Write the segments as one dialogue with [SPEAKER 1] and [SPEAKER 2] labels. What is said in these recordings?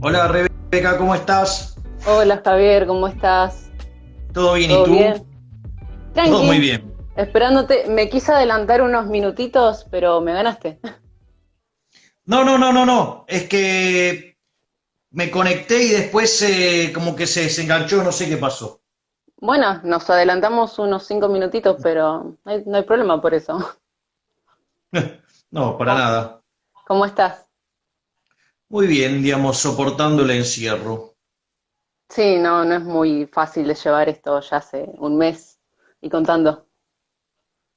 [SPEAKER 1] Hola Rebeca, ¿cómo estás?
[SPEAKER 2] Hola Javier, ¿cómo estás?
[SPEAKER 1] ¿Todo bien y
[SPEAKER 2] ¿Todo
[SPEAKER 1] tú?
[SPEAKER 2] bien?
[SPEAKER 1] Todo muy
[SPEAKER 2] Tranqui,
[SPEAKER 1] bien.
[SPEAKER 2] esperándote. Me quise adelantar unos minutitos, pero me ganaste.
[SPEAKER 1] No, no, no, no, no. Es que me conecté y después como que se desenganchó, no sé qué pasó.
[SPEAKER 2] Bueno, nos adelantamos unos 5 minutitos, pero no hay problema por eso.
[SPEAKER 1] No, para
[SPEAKER 2] ¿Cómo,
[SPEAKER 1] nada.
[SPEAKER 2] cómo estás?
[SPEAKER 1] Muy bien, digamos, soportando el encierro.
[SPEAKER 2] Sí, no es muy fácil de llevar esto ya hace un mes y contando,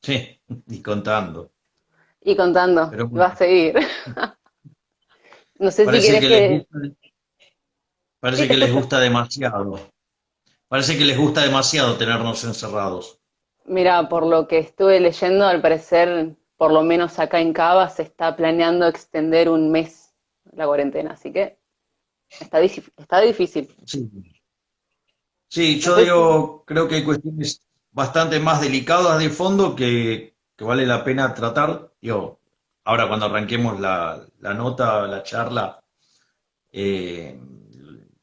[SPEAKER 1] Sí, y contando.
[SPEAKER 2] y contando,
[SPEAKER 1] Pero
[SPEAKER 2] y va
[SPEAKER 1] bueno,
[SPEAKER 2] a seguir. No sé si
[SPEAKER 1] parece
[SPEAKER 2] querés
[SPEAKER 1] que les
[SPEAKER 2] que...
[SPEAKER 1] gusta,
[SPEAKER 2] Sí,
[SPEAKER 1] parece
[SPEAKER 2] te
[SPEAKER 1] que les
[SPEAKER 2] escucho.
[SPEAKER 1] gusta demasiado. Parece que les gusta demasiado tenernos encerrados.
[SPEAKER 2] Mira, por lo que estuve leyendo, al parecer, por lo menos acá en Cava, se está planeando extender un mes la cuarentena, así que está difícil.
[SPEAKER 1] Sí. Sí,
[SPEAKER 2] No
[SPEAKER 1] yo
[SPEAKER 2] sé si...
[SPEAKER 1] digo, creo que hay cuestiones bastante más delicadas de fondo que vale la pena tratar. Digo, ahora cuando arranquemos la nota, la charla, eh,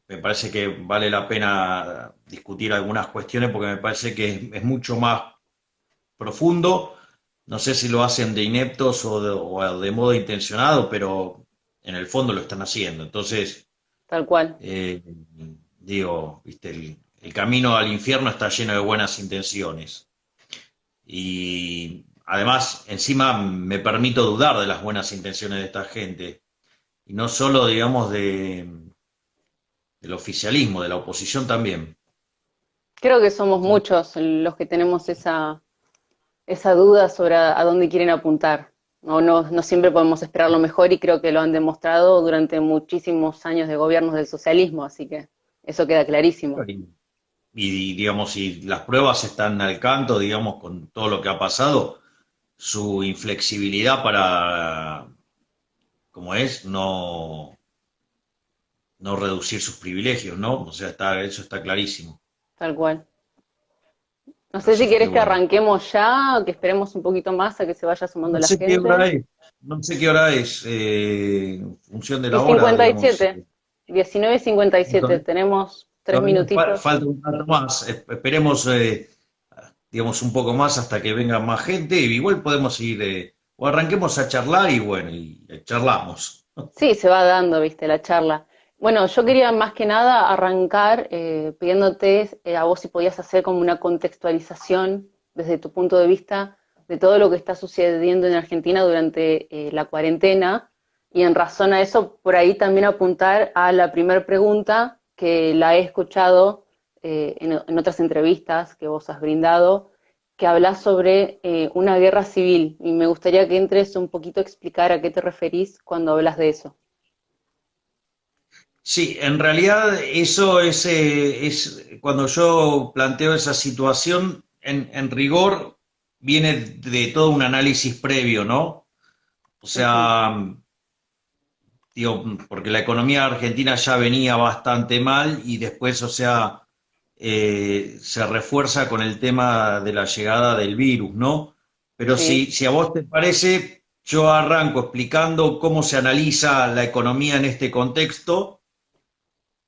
[SPEAKER 1] me parece que vale la pena discutir algunas cuestiones porque me parece que es mucho más profundo. No sé si lo hacen de ineptos o de modo intencionado, pero en el fondo lo están haciendo. Entonces,
[SPEAKER 2] Tal cual.
[SPEAKER 1] eh, digo, viste, el camino al infierno está lleno de buenas intenciones. Y además, encima me permito dudar de las buenas intenciones de esta gente. Y no solo, digamos, del oficialismo, de la oposición también.
[SPEAKER 2] Creo que somos muchos los que tenemos esa duda sobre a dónde quieren apuntar. No siempre podemos esperar lo mejor y creo que lo han demostrado durante muchísimos años de gobiernos del socialismo, así que eso queda clarísimo.
[SPEAKER 1] Digamos, si las pruebas están al canto, digamos, con todo lo que ha pasado, su inflexibilidad para, como es, no reducir sus privilegios, ¿no? O sea, eso está clarísimo.
[SPEAKER 2] Tal cual. No sé si
[SPEAKER 1] Así que
[SPEAKER 2] quieres que
[SPEAKER 1] bueno.
[SPEAKER 2] arranquemos ya o que esperemos un poquito más a que se vaya sumando
[SPEAKER 1] No
[SPEAKER 2] la
[SPEAKER 1] sé qué hora
[SPEAKER 2] gente.
[SPEAKER 1] es, no sé qué hora es, función de
[SPEAKER 2] Y
[SPEAKER 1] la hora,
[SPEAKER 2] cincuenta y
[SPEAKER 1] digamos.
[SPEAKER 2] siete, 19:57, tenemos tres
[SPEAKER 1] Todavía
[SPEAKER 2] minutitos.
[SPEAKER 1] falta un rato más. Esperemos, digamos, un poco más hasta que venga más gente. Y igual podemos ir, o arranquemos a charlar y bueno, y charlamos.
[SPEAKER 2] Sí, se va dando, viste, la charla. Bueno, yo quería más que nada arrancar pidiéndote a vos si podías hacer como una contextualización desde tu punto de vista de todo lo que está sucediendo en Argentina durante la cuarentena y en razón a eso, por ahí también apuntar a la primera pregunta que la he escuchado en otras entrevistas que vos has brindado, que hablas sobre una guerra civil y me gustaría que entres un poquito a explicar a qué te referís cuando hablas de eso.
[SPEAKER 1] Sí, en realidad eso es cuando yo planteo esa situación, en rigor viene de todo un análisis previo, ¿no? O
[SPEAKER 2] Ujú.
[SPEAKER 1] sea, digo, porque la economía argentina ya venía bastante mal y después, o sea, se refuerza con el tema de la llegada del virus, ¿no? Pero
[SPEAKER 2] Sí,
[SPEAKER 1] si a vos te parece, yo arranco explicando cómo se analiza la economía en este contexto,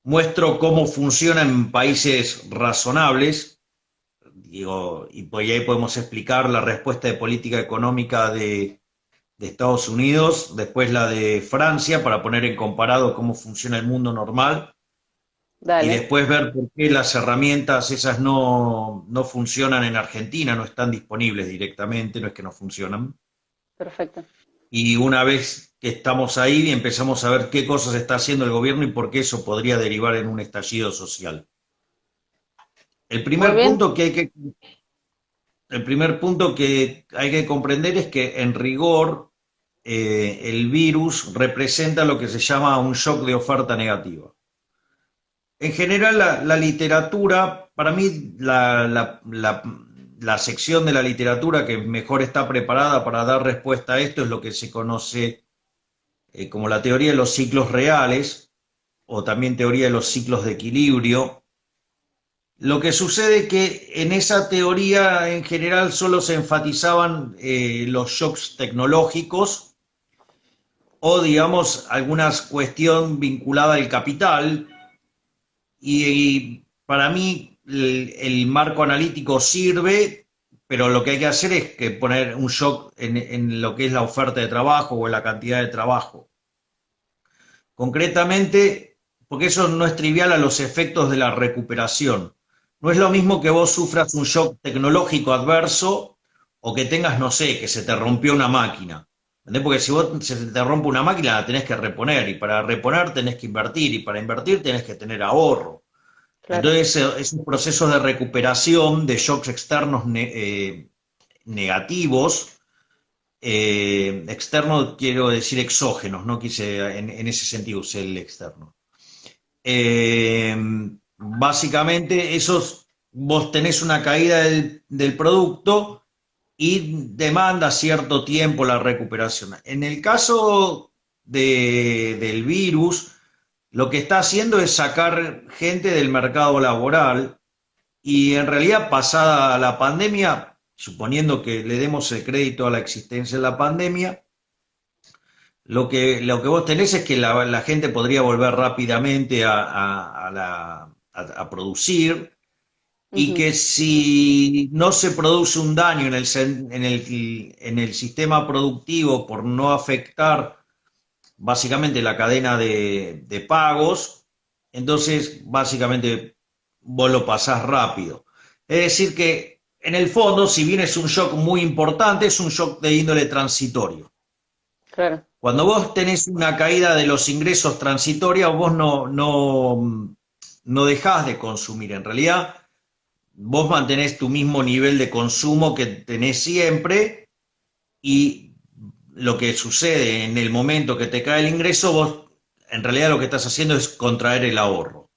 [SPEAKER 1] muestro cómo funciona en países razonables, digo, y pues ahí podemos explicar la respuesta de política económica de Estados Unidos, después la de Francia, para poner en comparado cómo funciona el mundo normal, y
[SPEAKER 2] dale,
[SPEAKER 1] después ver por qué las herramientas esas no funcionan en Argentina, no están disponibles directamente, no es que no funcionan.
[SPEAKER 2] perfecto.
[SPEAKER 1] Y una vez que estamos ahí, empezamos a ver qué cosas está haciendo el gobierno y por qué eso podría derivar en un estallido social. El
[SPEAKER 2] Muy
[SPEAKER 1] primer
[SPEAKER 2] bien,
[SPEAKER 1] punto que hay que, el primer punto que hay que comprender es que en rigor el virus representa lo que se llama un shock de oferta negativa. En general, la literatura, para mí, la sección de la literatura que mejor está preparada para dar respuesta a esto es lo que se conoce como la teoría de los ciclos reales o también teoría de los ciclos de equilibrio. Lo que sucede es que en esa teoría en general solo se enfatizaban los shocks tecnológicos o digamos alguna cuestión vinculada al capital, y para mí el marco analítico sirve, pero lo que hay que hacer es que poner un shock en lo que es la oferta de trabajo o en la cantidad de trabajo. Concretamente, porque eso no es trivial a los efectos de la recuperación. No es lo mismo que vos sufras un shock tecnológico adverso o que tengas, no sé, que se te rompió una máquina. ¿Entendés? Porque si vos se te rompe una máquina la tenés que reponer, y para reponer tenés que invertir, y para invertir tenés que tener ahorro.
[SPEAKER 2] Claro.
[SPEAKER 1] Entonces, esos procesos de recuperación de shocks externos negativos, externo quiero decir exógenos, no quise en ese sentido usé el externo. Eh, Básicamente, esos, vos tenés una caída del producto y demanda cierto tiempo la recuperación. En el caso del virus, lo que está haciendo es sacar gente del mercado laboral, y en realidad pasada la pandemia, suponiendo que le demos el crédito a la existencia de la pandemia, lo que vos tenés es que la gente podría volver rápidamente a producir, y
[SPEAKER 2] Ujú.
[SPEAKER 1] que si no se produce un daño en el sistema productivo por no afectar básicamente la cadena de pagos, entonces básicamente vos lo pasás rápido. Es decir que en el fondo, si bien es un shock muy importante, es un shock de índole transitorio.
[SPEAKER 2] Claro.
[SPEAKER 1] Cuando vos tenés una caída de los ingresos transitoria, vos no dejás de consumir. En realidad, vos mantenés tu mismo nivel de consumo que tenés siempre, y lo que sucede en el momento que te cae el ingreso, vos en realidad lo que estás haciendo es contraer el ahorro.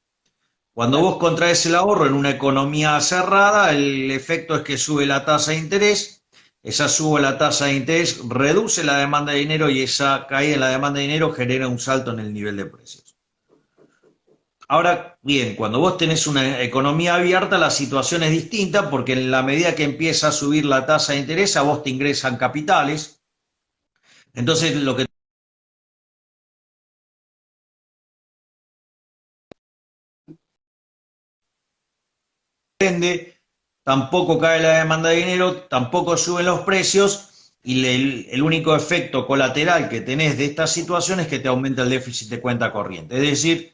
[SPEAKER 1] Cuando
[SPEAKER 2] Claro.
[SPEAKER 1] vos contraes el ahorro en una economía cerrada, el efecto es que sube la tasa de interés. Esa sube la tasa de interés, reduce la demanda de dinero, y esa caída en la demanda de dinero genera un salto en el nivel de precios. Ahora bien, cuando vos tenés una economía abierta, la situación es distinta, porque en la medida que empieza a subir la tasa de interés, a vos te ingresan capitales. Entonces, lo que vende, tampoco cae la demanda de dinero, tampoco suben los precios, y el único efecto colateral que tenés de esta situación es que te aumenta el déficit de cuenta corriente. Es decir,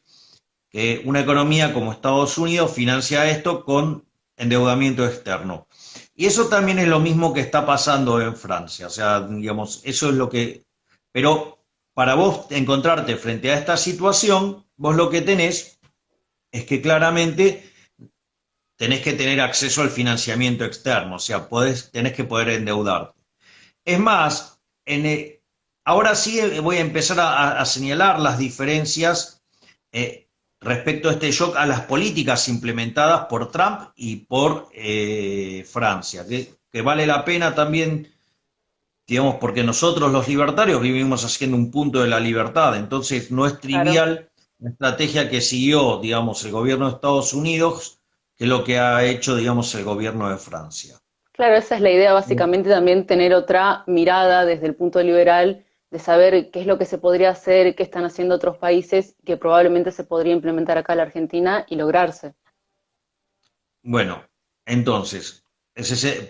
[SPEAKER 1] que una economía como Estados Unidos financia esto con endeudamiento externo. Y eso también es lo mismo que está pasando en Francia. O sea, digamos, eso es lo que... Pero para vos encontrarte frente a esta situación, vos lo que tenés es que claramente tenés que tener acceso al financiamiento externo, o sea, tenés que poder endeudarte. Es más, ahora sí voy a empezar a señalar las diferencias respecto a este shock a las políticas implementadas por Trump y por Francia, que vale la pena también, digamos, porque nosotros los libertarios vivimos haciendo un punto de la libertad, entonces no es
[SPEAKER 2] Claro.
[SPEAKER 1] trivial la estrategia que siguió, digamos, el gobierno de Estados Unidos, que lo que ha hecho, digamos, el gobierno de Francia.
[SPEAKER 2] Claro, esa es la idea, básicamente también tener otra mirada desde el punto liberal, de saber qué es lo que se podría hacer, qué están haciendo otros países, que probablemente se podría implementar acá en la Argentina y lograrse.
[SPEAKER 1] Bueno, entonces,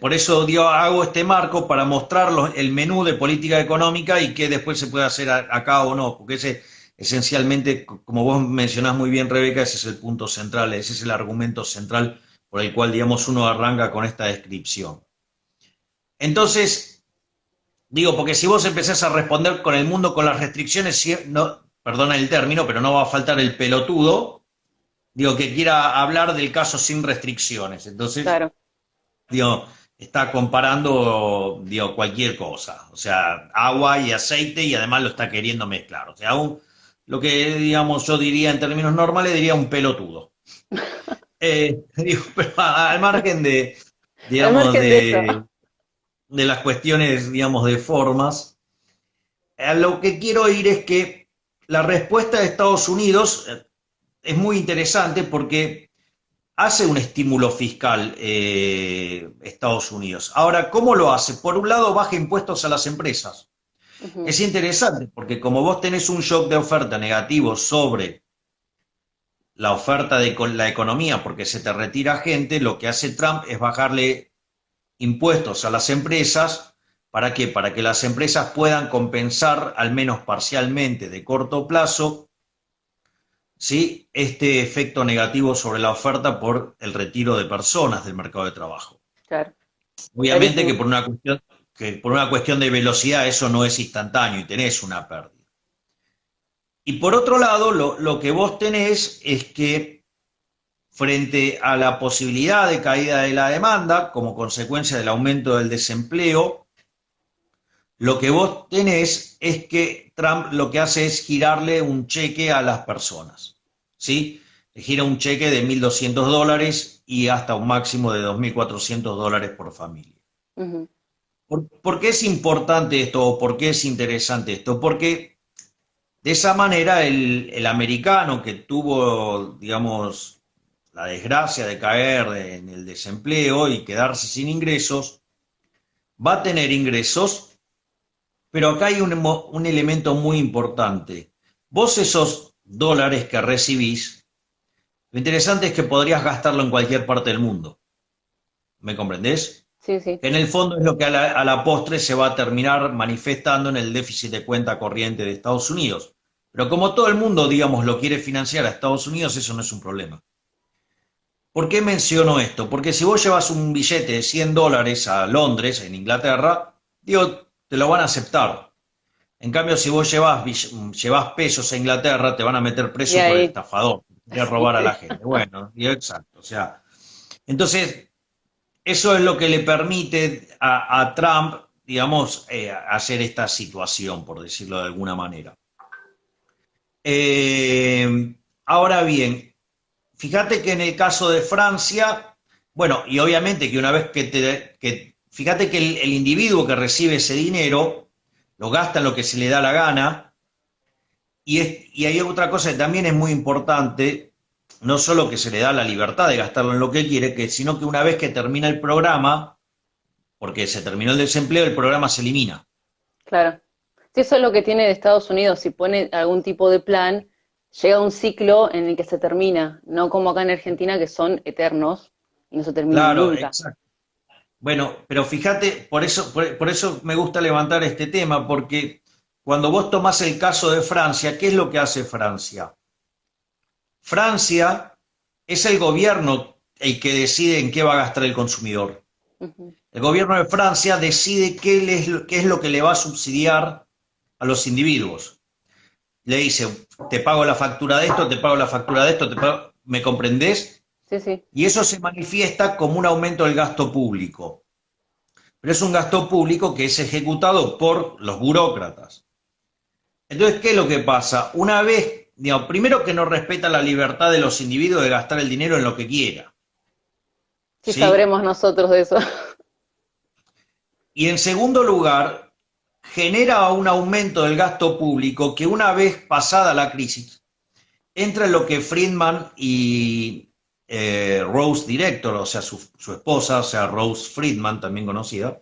[SPEAKER 1] por eso hago este marco para mostrar el menú de política económica y qué después se puede hacer acá o no, porque ese esencialmente, como vos mencionás muy bien, Rebeca, ese es el punto central, ese es el argumento central por el cual, digamos, uno arranca con esta descripción. Entonces, digo, porque si vos empezás a responder con el mundo con las restricciones, no, perdona el término, pero no va a faltar el pelotudo, digo, que quiera hablar del caso sin restricciones. Entonces,
[SPEAKER 2] Claro.
[SPEAKER 1] digo, está comparando, digo, cualquier cosa, o sea, agua y aceite, y además lo está queriendo mezclar. O sea, lo que, digamos, yo diría en términos normales, diría un pelotudo. Digo, pero al margen
[SPEAKER 2] Al
[SPEAKER 1] digamos,
[SPEAKER 2] margen de eso.
[SPEAKER 1] de las cuestiones, digamos, de formas, a lo que quiero ir es que la respuesta de Estados Unidos es muy interesante, porque hace un estímulo fiscal Estados Unidos. Ahora, ¿cómo lo hace? Por un lado, baja impuestos a las empresas.
[SPEAKER 2] Ujú.
[SPEAKER 1] Es interesante porque como vos tenés un shock de oferta negativo sobre la oferta de la economía porque se te retira gente, lo que hace Trump es bajarle impuestos a las empresas. ¿Para qué? Para que las empresas puedan compensar, al menos parcialmente, de corto plazo, ¿sí?, este efecto negativo sobre la oferta por el retiro de personas del mercado de trabajo.
[SPEAKER 2] Claro,
[SPEAKER 1] Obviamente
[SPEAKER 2] clarísimo.
[SPEAKER 1] que por una cuestión de velocidad eso no es instantáneo y tenés una pérdida. Y por otro lado, lo que vos tenés es que frente a la posibilidad de caída de la demanda como consecuencia del aumento del desempleo, lo que vos tenés es que Trump lo que hace es girarle un cheque a las personas, ¿sí? Le gira un cheque de $1.200 y hasta un máximo de $2.400 por familia.
[SPEAKER 2] Ujú.
[SPEAKER 1] ¿Por qué es importante esto o por qué es interesante esto? Porque de esa manera el americano que tuvo, digamos, la desgracia de caer en el desempleo y quedarse sin ingresos, va a tener ingresos, pero acá hay un elemento muy importante. Vos esos dólares que recibís, lo interesante es que podrías gastarlo en cualquier parte del mundo. ¿Me comprendés?
[SPEAKER 2] Sí, sí,
[SPEAKER 1] Que en el fondo es lo que a la postre se va a terminar manifestando en el déficit de cuenta corriente de Estados Unidos. Pero como todo el mundo, digamos, lo quiere financiar a Estados Unidos, eso no es un problema. ¿Por qué menciono esto? Porque si vos llevas un billete de $100 a Londres, en Inglaterra, digo, te lo van a aceptar. En cambio, si vos llevas pesos a Inglaterra, te van a meter
[SPEAKER 2] y
[SPEAKER 1] preso por
[SPEAKER 2] ahí,
[SPEAKER 1] estafador, de robar a la
[SPEAKER 2] sí,
[SPEAKER 1] gente. Bueno, digo, exacto. O sea, entonces, eso es lo que le permite a Trump, digamos, hacer esta situación, por decirlo de alguna manera. Ahora bien, fíjate que en el caso de Francia, bueno, y obviamente que una vez fíjate que el individuo que recibe ese dinero lo gasta en lo que se le da la gana, y hay otra cosa que también es muy importante, no solo que se le da la libertad de gastarlo en lo que quiere, sino que una vez que termina el programa, porque se terminó el desempleo, el programa se elimina.
[SPEAKER 2] claro. Sí, eso es lo que tiene de Estados Unidos, si pone algún tipo de plan, llega un ciclo en el que se termina, no como acá en Argentina que son eternos y no se terminan
[SPEAKER 1] Claro,
[SPEAKER 2] nunca.
[SPEAKER 1] exacto. Bueno, pero fíjate, por eso me gusta levantar este tema, porque cuando vos tomás el caso de Francia, ¿qué es lo que hace Francia? Francia es el gobierno el que decide en qué va a gastar el consumidor.
[SPEAKER 2] Ujú.
[SPEAKER 1] El gobierno de Francia decide qué es lo que le va a subsidiar a los individuos. Le dice, te pago la factura de esto, te pago la factura de esto, ¿me comprendés?
[SPEAKER 2] Sí, sí,
[SPEAKER 1] Y eso se manifiesta como un aumento del gasto público. Pero es un gasto público que es ejecutado por los burócratas. Entonces, ¿qué es lo que pasa? Una vez, digamos, primero que no respeta la libertad de los individuos de gastar el dinero en lo que quiera,
[SPEAKER 2] sí
[SPEAKER 1] ¿sí?
[SPEAKER 2] sabremos nosotros de eso.
[SPEAKER 1] Y en segundo lugar, genera un aumento del gasto público que una vez pasada la crisis, entra en lo que Friedman y Rose Director, o sea, su esposa, o sea, Rose Friedman, también conocida,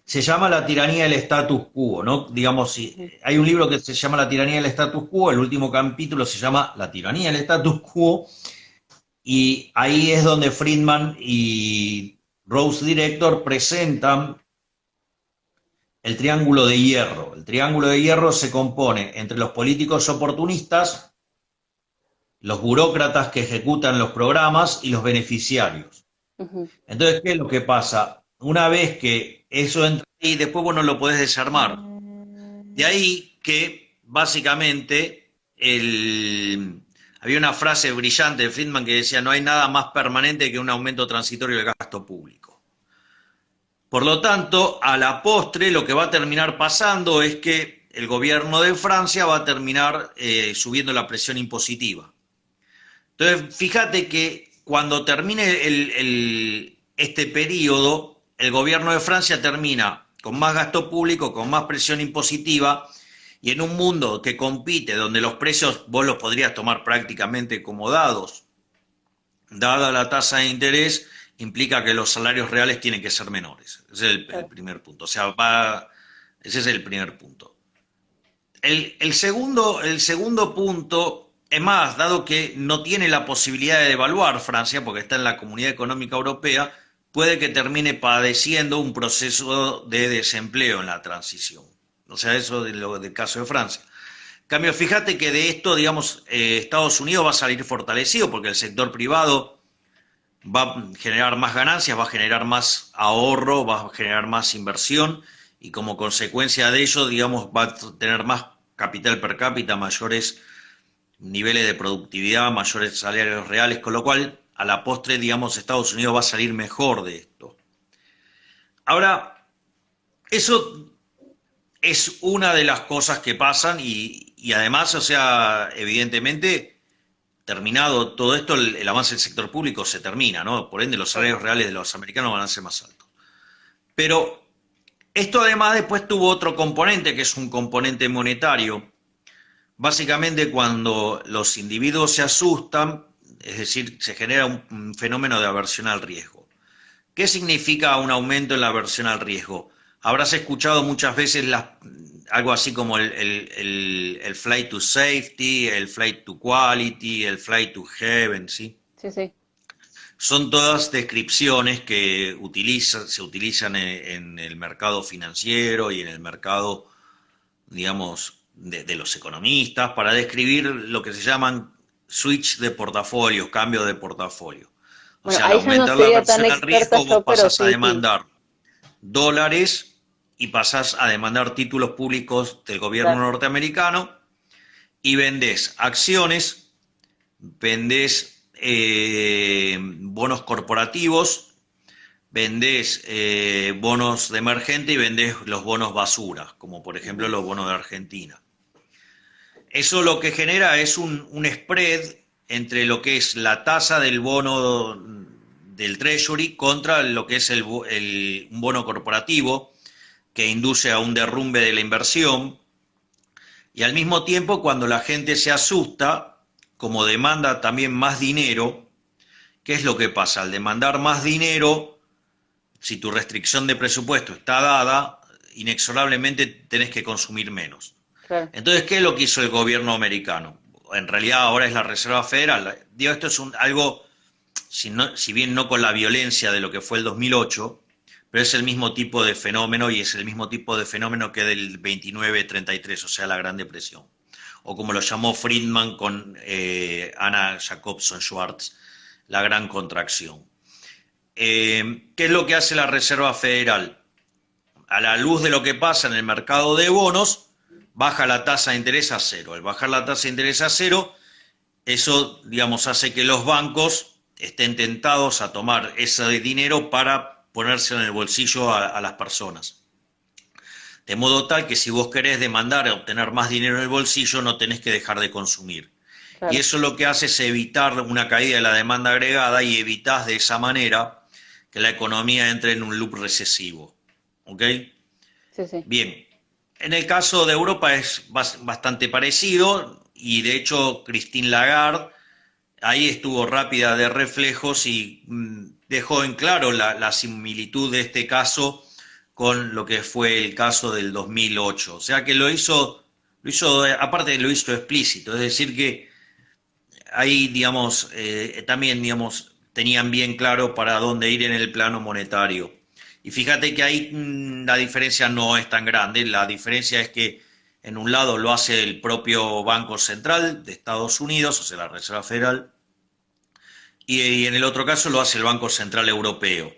[SPEAKER 1] se llama La tiranía del status quo, ¿no? Digamos, si
[SPEAKER 2] Ujú.
[SPEAKER 1] hay un libro que se llama La tiranía del status quo, el último capítulo se llama La tiranía del status quo, y ahí es donde Friedman y Rose Director presentan el triángulo de hierro. El triángulo de hierro se compone entre los políticos oportunistas, los burócratas que ejecutan los programas y los beneficiarios.
[SPEAKER 2] Ujú.
[SPEAKER 1] Entonces, ¿qué es lo que pasa? Una vez que eso entra ahí, después vos no lo podés desarmar. De ahí que básicamente había una frase brillante de Friedman que decía, no hay nada más permanente que un aumento transitorio del gasto público. Por lo tanto, a la postre lo que va a terminar pasando es que el gobierno de Francia va a terminar subiendo la presión impositiva. Entonces, fíjate que cuando termine este periodo, el gobierno de Francia termina con más gasto público, con más presión impositiva, y en un mundo que compite, donde los precios vos los podrías tomar prácticamente como dados, dada la tasa de interés, implica que los salarios reales tienen que ser menores. Ese es el
[SPEAKER 2] Claro.
[SPEAKER 1] primer punto. O sea, Ese es el primer punto. El segundo punto, es más, dado que no tiene la posibilidad de devaluar Francia, porque está en la Comunidad Económica Europea, puede que termine padeciendo un proceso de desempleo en la transición. O sea, eso del caso de Francia. En cambio, fíjate que de esto, digamos, Estados Unidos va a salir fortalecido porque el sector privado va a generar más ganancias, va a generar más ahorro, va a generar más inversión y como consecuencia de ello, digamos, va a tener más capital per cápita, mayores niveles de productividad, mayores salarios reales, con lo cual a la postre, digamos, Estados Unidos va a salir mejor de esto. Ahora, eso es una de las cosas que pasan y además, o sea, evidentemente, terminado todo esto, el avance del sector público se termina, ¿no? Por ende, los salarios reales de los americanos van a ser más altos. Pero esto además después tuvo otro componente, que es un componente monetario. Básicamente cuando los individuos se asustan, es decir, se genera un fenómeno de aversión al riesgo. ¿Qué significa un aumento en la aversión al riesgo? Habrás escuchado muchas veces algo así como el flight to safety, el flight to quality, el flight to heaven, ¿sí?
[SPEAKER 2] Sí, sí.
[SPEAKER 1] Son todas descripciones que se utilizan en el mercado financiero y en el mercado, digamos, de los economistas para describir lo que se llaman switch de portafolio, cambio de portafolio. O
[SPEAKER 2] Bueno,
[SPEAKER 1] sea, al
[SPEAKER 2] ahí ya no
[SPEAKER 1] aumentar la
[SPEAKER 2] sería tan
[SPEAKER 1] aversión al
[SPEAKER 2] experta
[SPEAKER 1] riesgo, vos
[SPEAKER 2] yo, pero
[SPEAKER 1] pasás a
[SPEAKER 2] sí, sí.
[SPEAKER 1] demandar dólares y pasás a demandar títulos públicos del gobierno
[SPEAKER 2] Claro.
[SPEAKER 1] norteamericano y vendés acciones, vendés bonos corporativos, vendés bonos de emergente y vendés los bonos basura, como por ejemplo
[SPEAKER 2] Ujú.
[SPEAKER 1] los bonos de Argentina. Eso lo que genera es un spread entre lo que es la tasa del bono del Treasury contra lo que es un bono corporativo que induce a un derrumbe de la inversión y al mismo tiempo cuando la gente se asusta, como demanda también más dinero, ¿qué es lo que pasa? Al demandar más dinero, si tu restricción de presupuesto está dada, inexorablemente tenés que consumir menos.
[SPEAKER 2] Claro.
[SPEAKER 1] Entonces, ¿qué es lo que hizo el gobierno americano? En realidad ahora es la Reserva Federal. Digo, esto es algo, si bien no con la violencia de lo que fue el 2008, pero es el mismo tipo de fenómeno y es el mismo tipo de fenómeno que del 29-33, o sea, la Gran Depresión. O como lo llamó Friedman con Anna Jacobson Schwartz, la Gran Contracción. ¿Qué es lo que hace la Reserva Federal? A la luz de lo que pasa en el mercado de bonos, baja la tasa de interés a cero. Al bajar la tasa de interés a cero, eso, digamos, hace que los bancos estén tentados a tomar ese dinero para ponérselo en el bolsillo a las personas. De modo tal que si vos querés demandar a obtener más dinero en el bolsillo, no tenés que dejar de consumir. Y
[SPEAKER 2] Claro.
[SPEAKER 1] eso lo que hace es evitar una caída de la demanda agregada y evitás de esa manera que la economía entre en un loop recesivo. ¿Ok?
[SPEAKER 2] Sí, sí.
[SPEAKER 1] Bien, en el caso de Europa es bastante parecido y de hecho Christine Lagarde ahí estuvo rápida de reflejos y dejó en claro la similitud de este caso con lo que fue el caso del 2008. O sea que aparte lo hizo explícito, es decir que ahí, digamos, también, digamos, tenían bien claro para dónde ir en el plano monetario. Y fíjate que ahí la diferencia no es tan grande, la diferencia es que en un lado lo hace el propio Banco Central de Estados Unidos, o sea, la Reserva Federal, y en el otro caso lo hace el Banco Central Europeo.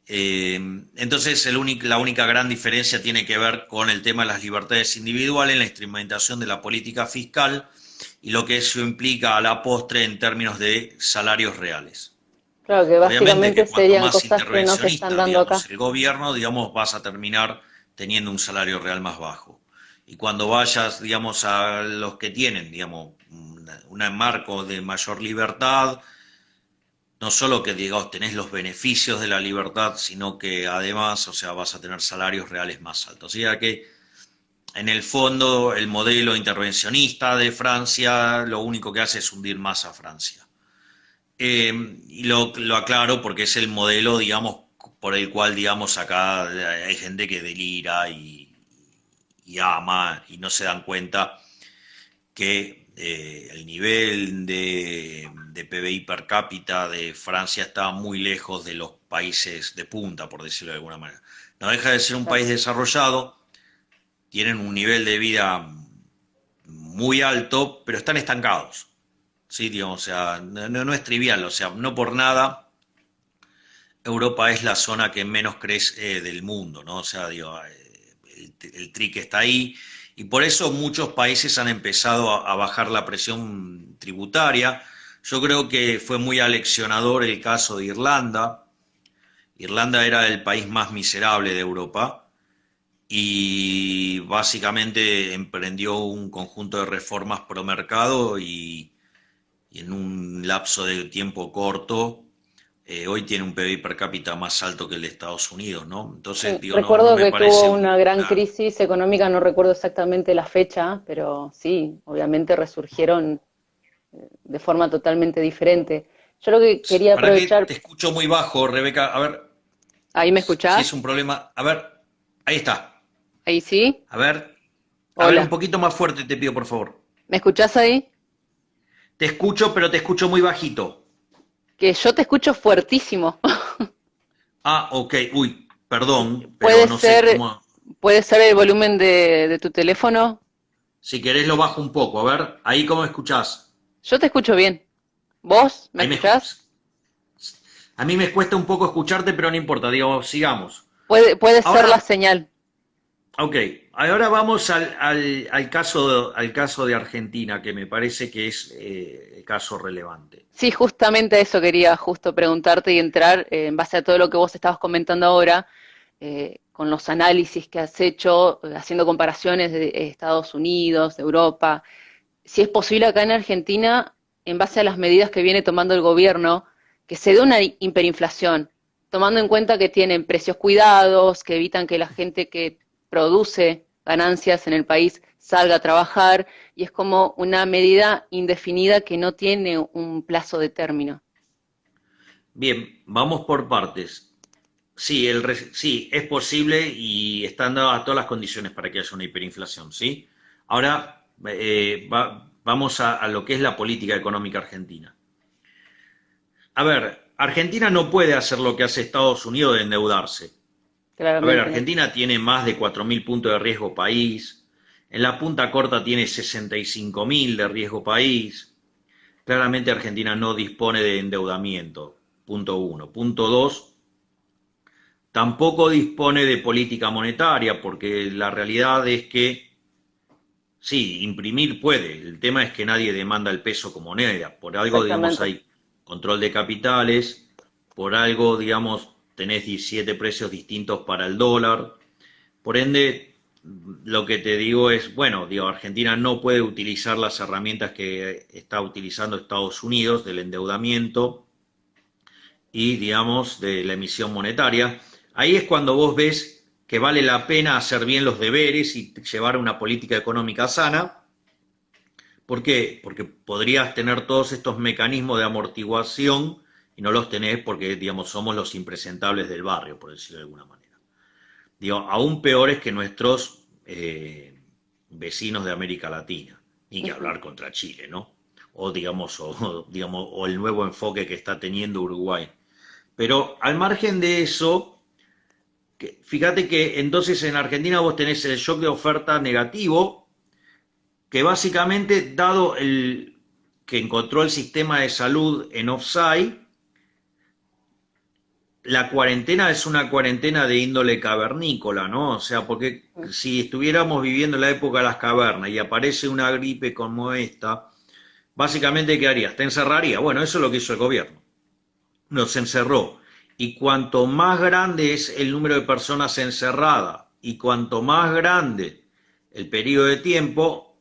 [SPEAKER 1] Entonces, la única gran diferencia tiene que ver con el tema de las libertades individuales, la instrumentación de la política fiscal y lo que eso implica a la postre en términos de salarios reales.
[SPEAKER 2] Claro que
[SPEAKER 1] Obviamente
[SPEAKER 2] básicamente
[SPEAKER 1] que cuanto
[SPEAKER 2] serían
[SPEAKER 1] más
[SPEAKER 2] cosas que no se están
[SPEAKER 1] intervencionista,
[SPEAKER 2] dando
[SPEAKER 1] digamos,
[SPEAKER 2] acá.
[SPEAKER 1] el gobierno, digamos, vas a terminar teniendo un salario real más bajo. Y cuando vayas, digamos, a los que tienen, digamos, un marco de mayor libertad, no solo que, digamos, tenés los beneficios de la libertad, sino que además, o sea, vas a tener salarios reales más altos. O sea que, en el fondo, el modelo intervencionista de Francia lo único que hace es hundir más a Francia. Y lo aclaro porque es el modelo, digamos, por el cual, digamos, acá hay gente que delira y ama, y no se dan cuenta que el nivel de PBI per cápita de Francia está muy lejos de los países de punta, por decirlo de alguna manera. No deja de ser un país desarrollado, tienen un nivel de vida muy alto, pero están estancados. Sí, digamos, o sea, no es trivial, o sea, no por nada Europa es la zona que menos crece del mundo, ¿no? O sea, digo, el TRIC está ahí y por eso muchos países han empezado a bajar la presión tributaria. Yo creo que fue muy aleccionador el caso de Irlanda. Irlanda era el país más miserable de Europa y básicamente emprendió un conjunto de reformas pro mercado y en un lapso de tiempo corto, hoy tiene un PBI per cápita más alto que el de Estados Unidos, ¿no? Entonces,
[SPEAKER 2] Sí,
[SPEAKER 1] digo, no
[SPEAKER 2] recuerdo
[SPEAKER 1] me
[SPEAKER 2] que
[SPEAKER 1] parece
[SPEAKER 2] tuvo
[SPEAKER 1] un...
[SPEAKER 2] una gran
[SPEAKER 1] Claro.
[SPEAKER 2] crisis económica, no recuerdo exactamente la fecha, pero sí, obviamente resurgieron de forma totalmente diferente. Yo lo que quería
[SPEAKER 1] ¿Para qué
[SPEAKER 2] aprovechar,
[SPEAKER 1] te escucho muy bajo, Rebeca? A ver,
[SPEAKER 2] ¿ahí me
[SPEAKER 1] si es
[SPEAKER 2] escuchás?
[SPEAKER 1] un problema. A ver, ahí está.
[SPEAKER 2] ¿Ahí sí?
[SPEAKER 1] A ver, un
[SPEAKER 2] Hola,
[SPEAKER 1] poquito más fuerte te pido, por favor.
[SPEAKER 2] ¿me escuchás ahí?
[SPEAKER 1] Te escucho, pero te escucho muy bajito.
[SPEAKER 2] Que yo te escucho fuertísimo.
[SPEAKER 1] Ah, ok, uy, perdón, pero
[SPEAKER 2] Puede
[SPEAKER 1] no sé
[SPEAKER 2] ser,
[SPEAKER 1] cómo...
[SPEAKER 2] puede ser el volumen de tu teléfono.
[SPEAKER 1] Si querés lo bajo un poco, a ver, ahí cómo escuchás.
[SPEAKER 2] Yo te escucho bien. ¿Vos me
[SPEAKER 1] Ahí me...
[SPEAKER 2] escuchás?
[SPEAKER 1] A mí me cuesta un poco escucharte, pero no importa, digamos, sigamos.
[SPEAKER 2] Puede ser la
[SPEAKER 1] Ahora,
[SPEAKER 2] señal.
[SPEAKER 1] ok, ahora vamos al caso de Argentina, que me parece que es el caso relevante.
[SPEAKER 2] Sí, justamente eso quería justo preguntarte y entrar en base a todo lo que vos estabas comentando ahora, con los análisis que has hecho, haciendo comparaciones de Estados Unidos, de Europa, si es posible acá en Argentina, en base a las medidas que viene tomando el gobierno, que se dé una hiperinflación, tomando en cuenta que tienen precios cuidados, que evitan que la gente que produce ganancias en el país salga a trabajar, y es como una medida indefinida que no tiene un plazo de término.
[SPEAKER 1] Bien, vamos por partes. Sí, sí, es posible y están dadas todas las condiciones para que haya una hiperinflación, ¿sí? Ahora vamos a lo que es la política económica argentina. A ver, Argentina no puede hacer lo que hace Estados Unidos de endeudarse. A ver,
[SPEAKER 2] Claramente no.
[SPEAKER 1] Argentina tiene más de 4.000 puntos de riesgo país, en la punta corta tiene 65.000 de riesgo país. Claramente Argentina no dispone de endeudamiento, punto uno. Punto dos, tampoco dispone de política monetaria, porque la realidad es que, sí, imprimir puede, el tema es que nadie demanda el peso como moneda, por algo, digamos,
[SPEAKER 2] Exactamente.
[SPEAKER 1] hay control de capitales, por algo, digamos, tenés 17 precios distintos para el dólar, por ende, lo que te digo es, bueno, digo, Argentina no puede utilizar las herramientas que está utilizando Estados Unidos del endeudamiento y, digamos, de la emisión monetaria. Ahí es cuando vos ves que vale la pena hacer bien los deberes y llevar una política económica sana. ¿Por qué? Porque podrías tener todos estos mecanismos de amortiguación y no los tenés porque, digamos, somos los impresentables del barrio, por decirlo de alguna manera. Digo, aún peores que nuestros vecinos de América Latina, ni que
[SPEAKER 2] Ujú.
[SPEAKER 1] hablar contra Chile, ¿no? O digamos, o el nuevo enfoque que está teniendo Uruguay. Pero al margen de eso, fíjate que entonces en Argentina vos tenés el shock de oferta negativo, que básicamente, dado el que encontró el sistema de salud en offside, la cuarentena es una cuarentena de índole cavernícola, ¿no? O sea, porque si estuviéramos viviendo en la época de las cavernas y aparece una gripe como esta, básicamente, ¿qué harías? ¿Te encerraría? Bueno, eso es lo que hizo el gobierno. Nos encerró. Y cuanto más grande es el número de personas encerradas y cuanto más grande el periodo de tiempo,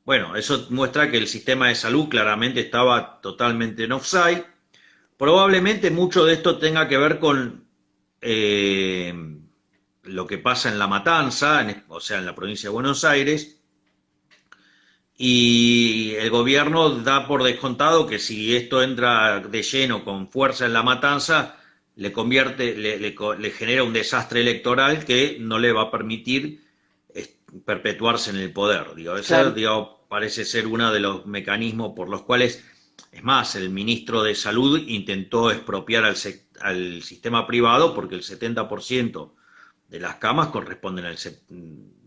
[SPEAKER 1] bueno, eso muestra que el sistema de salud claramente estaba totalmente en offside. Probablemente mucho de esto tenga que ver con eh, lo que pasa en La Matanza, o sea, en la provincia de Buenos Aires, y el gobierno da por descontado que si esto entra de lleno con fuerza en La Matanza, le convierte, le genera un desastre electoral que no le va a permitir perpetuarse en el poder. Digo, ese,
[SPEAKER 2] Claro.
[SPEAKER 1] digo, parece ser uno de los mecanismos por los cuales, es más, el ministro de Salud intentó expropiar al sistema privado porque el 70% de las camas corresponden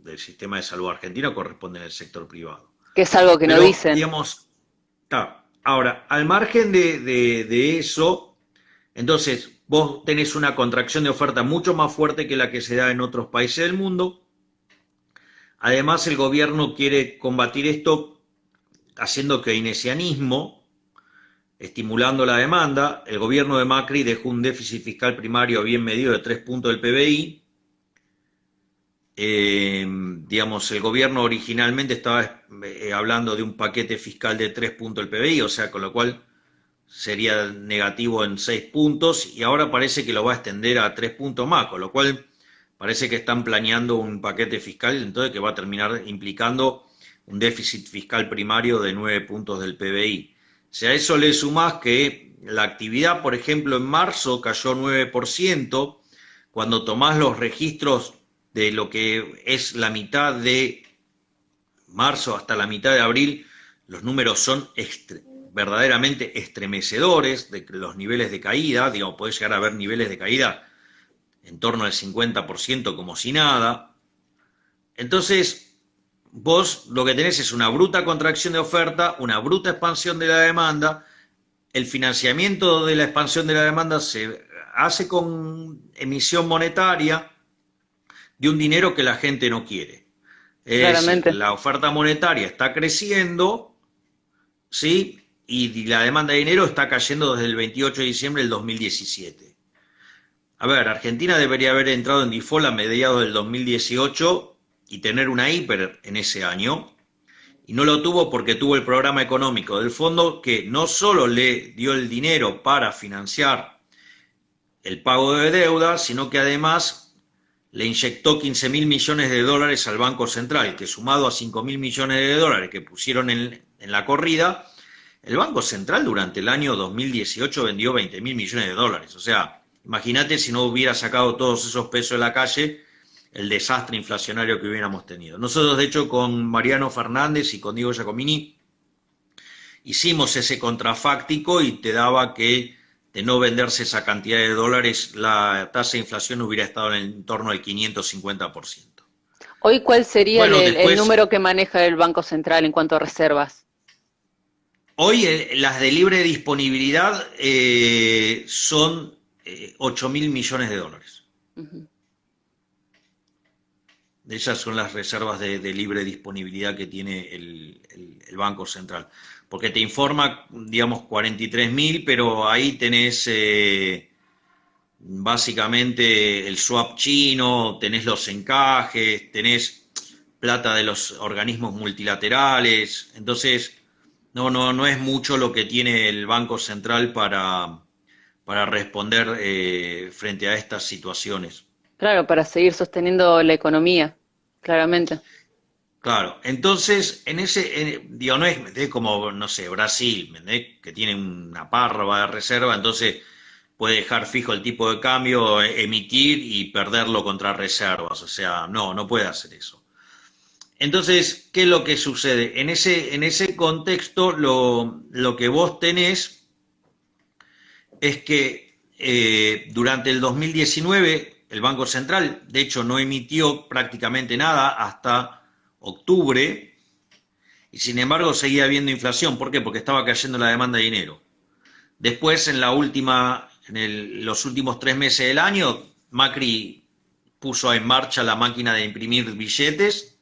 [SPEAKER 1] del sistema de salud argentino corresponden al sector privado.
[SPEAKER 2] Que es algo que no
[SPEAKER 1] Pero,
[SPEAKER 2] dicen.
[SPEAKER 1] digamos, ahora, al margen de eso, entonces vos tenés una contracción de oferta mucho más fuerte que la que se da en otros países del mundo. Además, el gobierno quiere combatir esto haciendo keynesianismo, estimulando la demanda. El gobierno de Macri dejó un déficit fiscal primario bien medido de 3 puntos del PBI. Digamos, el gobierno originalmente estaba hablando de un paquete fiscal de 3 puntos del PBI, o sea, con lo cual sería negativo en 6 puntos, y ahora parece que lo va a extender a 3 puntos más, con lo cual parece que están planeando un paquete fiscal, entonces que va a terminar implicando un déficit fiscal primario de 9 puntos del PBI. Si a eso le sumás que la actividad, por ejemplo, en marzo cayó 9%, cuando tomás los registros de lo que es la mitad de marzo hasta la mitad de abril, los números son verdaderamente estremecedores de los niveles de caída, digamos, podés llegar a ver niveles de caída en torno al 50% como si nada. Entonces, vos lo que tenés es una bruta contracción de oferta, una bruta expansión de la demanda. El financiamiento de la expansión de la demanda se hace con emisión monetaria de un dinero que la gente no quiere. Es decir,
[SPEAKER 2] Claramente.
[SPEAKER 1] la oferta monetaria está creciendo, ¿sí? Y la demanda de dinero está cayendo desde el 28 de diciembre del 2017. A ver, Argentina debería haber entrado en default a mediados del 2018 y tener una hiper en ese año, y no lo tuvo porque tuvo el programa económico del fondo que no solo le dio el dinero para financiar el pago de deuda, sino que además le inyectó 15.000 millones de dólares al Banco Central, que sumado a 5.000 millones de dólares que pusieron en la corrida, el Banco Central durante el año 2018 vendió 20.000 millones de dólares. O sea, imagínate si no hubiera sacado todos esos pesos de la calle, el desastre inflacionario que hubiéramos tenido. Nosotros, de hecho, con Mariano Fernández y con Diego Giacomini, hicimos ese contrafáctico y te daba que de no venderse esa cantidad de dólares, la tasa de inflación hubiera estado en torno al 550%.
[SPEAKER 2] Hoy, ¿cuál sería
[SPEAKER 1] Bueno,
[SPEAKER 2] el
[SPEAKER 1] después,
[SPEAKER 2] número que maneja el Banco Central en cuanto a reservas?
[SPEAKER 1] hoy las de libre disponibilidad son 8.000 millones de dólares.
[SPEAKER 2] Ujú.
[SPEAKER 1] Esas son las reservas de libre disponibilidad que tiene el Banco Central. Porque te informa, digamos, 43.000, pero ahí tenés básicamente el swap chino, tenés los encajes, tenés plata de los organismos multilaterales. Entonces, no es mucho lo que tiene el Banco Central para responder frente a estas situaciones.
[SPEAKER 2] Claro, para seguir sosteniendo la economía, claramente.
[SPEAKER 1] Claro, entonces, digo, no es como, no sé, Brasil, ¿me que tiene una parva de reserva, entonces puede dejar fijo el tipo de cambio, emitir y perderlo contra reservas, o sea, no puede hacer eso. Entonces, ¿qué es lo que sucede? En ese contexto, lo que vos tenés es que durante el 2019 el Banco Central, de hecho, no emitió prácticamente nada hasta octubre, y sin embargo seguía habiendo inflación. ¿Por qué? Porque estaba cayendo la demanda de dinero. Después, los últimos 3 meses del año, Macri puso en marcha la máquina de imprimir billetes,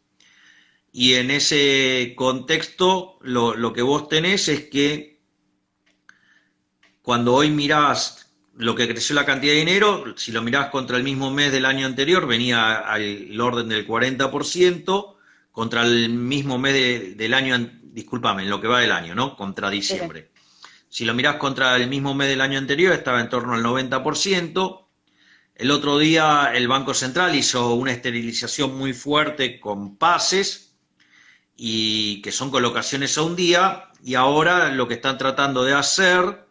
[SPEAKER 1] y en ese contexto lo que vos tenés es que cuando hoy mirás lo que creció la cantidad de dinero, si lo mirás contra el mismo mes del año anterior, venía al orden del 40%, contra el mismo mes del año, discúlpame, en lo que va del año, ¿no? Contra
[SPEAKER 2] Sí.
[SPEAKER 1] diciembre. Si lo mirás contra el mismo mes del año anterior, estaba en torno al 90%. El otro día el Banco Central hizo una esterilización muy fuerte con pases, y que son colocaciones a un día, y ahora lo que están tratando de hacer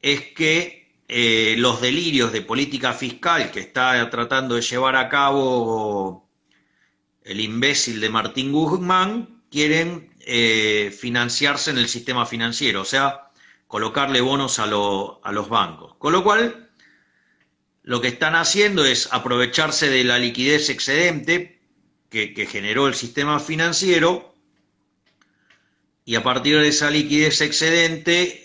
[SPEAKER 1] es que los delirios de política fiscal que está tratando de llevar a cabo el imbécil de Martín Guzmán, quieren financiarse en el sistema financiero, o sea, colocarle bonos a los bancos. Con lo cual, lo que están haciendo es aprovecharse de la liquidez excedente que generó el sistema financiero, y a partir de esa liquidez excedente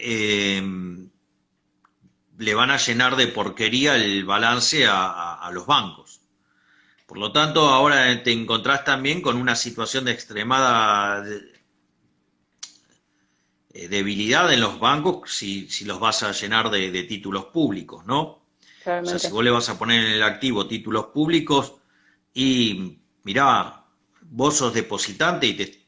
[SPEAKER 1] le van a llenar de porquería el balance a los bancos. Por lo tanto, ahora te encontrás también con una situación de extremada debilidad en los bancos si los vas a llenar de títulos públicos, ¿no? O sea, si
[SPEAKER 2] Realmente.
[SPEAKER 1] vos le vas a poner en el activo títulos públicos y mirá, vos sos depositante y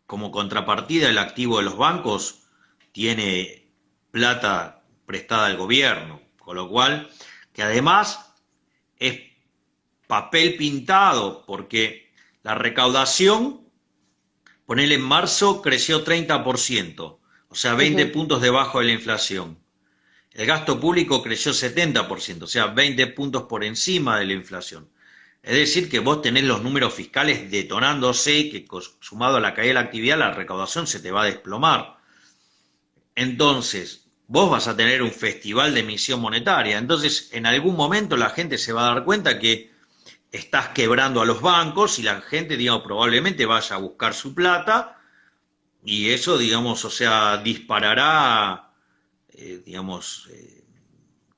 [SPEAKER 1] como contrapartida el activo de los bancos tiene plata prestada al gobierno, con lo cual, que además es papel pintado, porque la recaudación, ponele en marzo, creció 30%, o sea, 20
[SPEAKER 2] Ujú.
[SPEAKER 1] puntos debajo de la inflación. El gasto público creció 70%, o sea, 20 puntos por encima de la inflación. Es decir, que vos tenés los números fiscales detonándose, que sumado a la caída de la actividad, la recaudación se te va a desplomar. Entonces, vos vas a tener un festival de emisión monetaria. Entonces, en algún momento la gente se va a dar cuenta que estás quebrando a los bancos y la gente, digamos, probablemente vaya a buscar su plata y eso, digamos, o sea, disparará, digamos,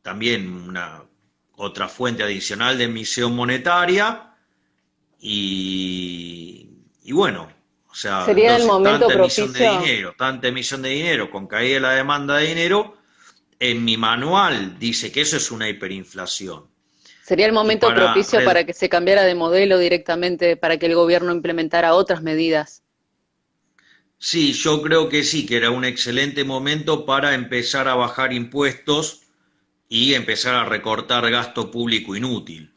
[SPEAKER 1] también una otra fuente adicional de emisión monetaria y bueno, o sea,
[SPEAKER 2] Sería el
[SPEAKER 1] entonces
[SPEAKER 2] momento propicio,
[SPEAKER 1] tanta emisión de dinero con caída de la demanda de dinero, en mi manual dice que eso es una hiperinflación.
[SPEAKER 2] sería el
[SPEAKER 1] Y
[SPEAKER 2] momento propicio para que se cambiara de modelo directamente, para que el gobierno implementara otras medidas.
[SPEAKER 1] sí, yo creo que sí, que era un excelente momento para empezar a bajar impuestos y empezar a recortar gasto público inútil.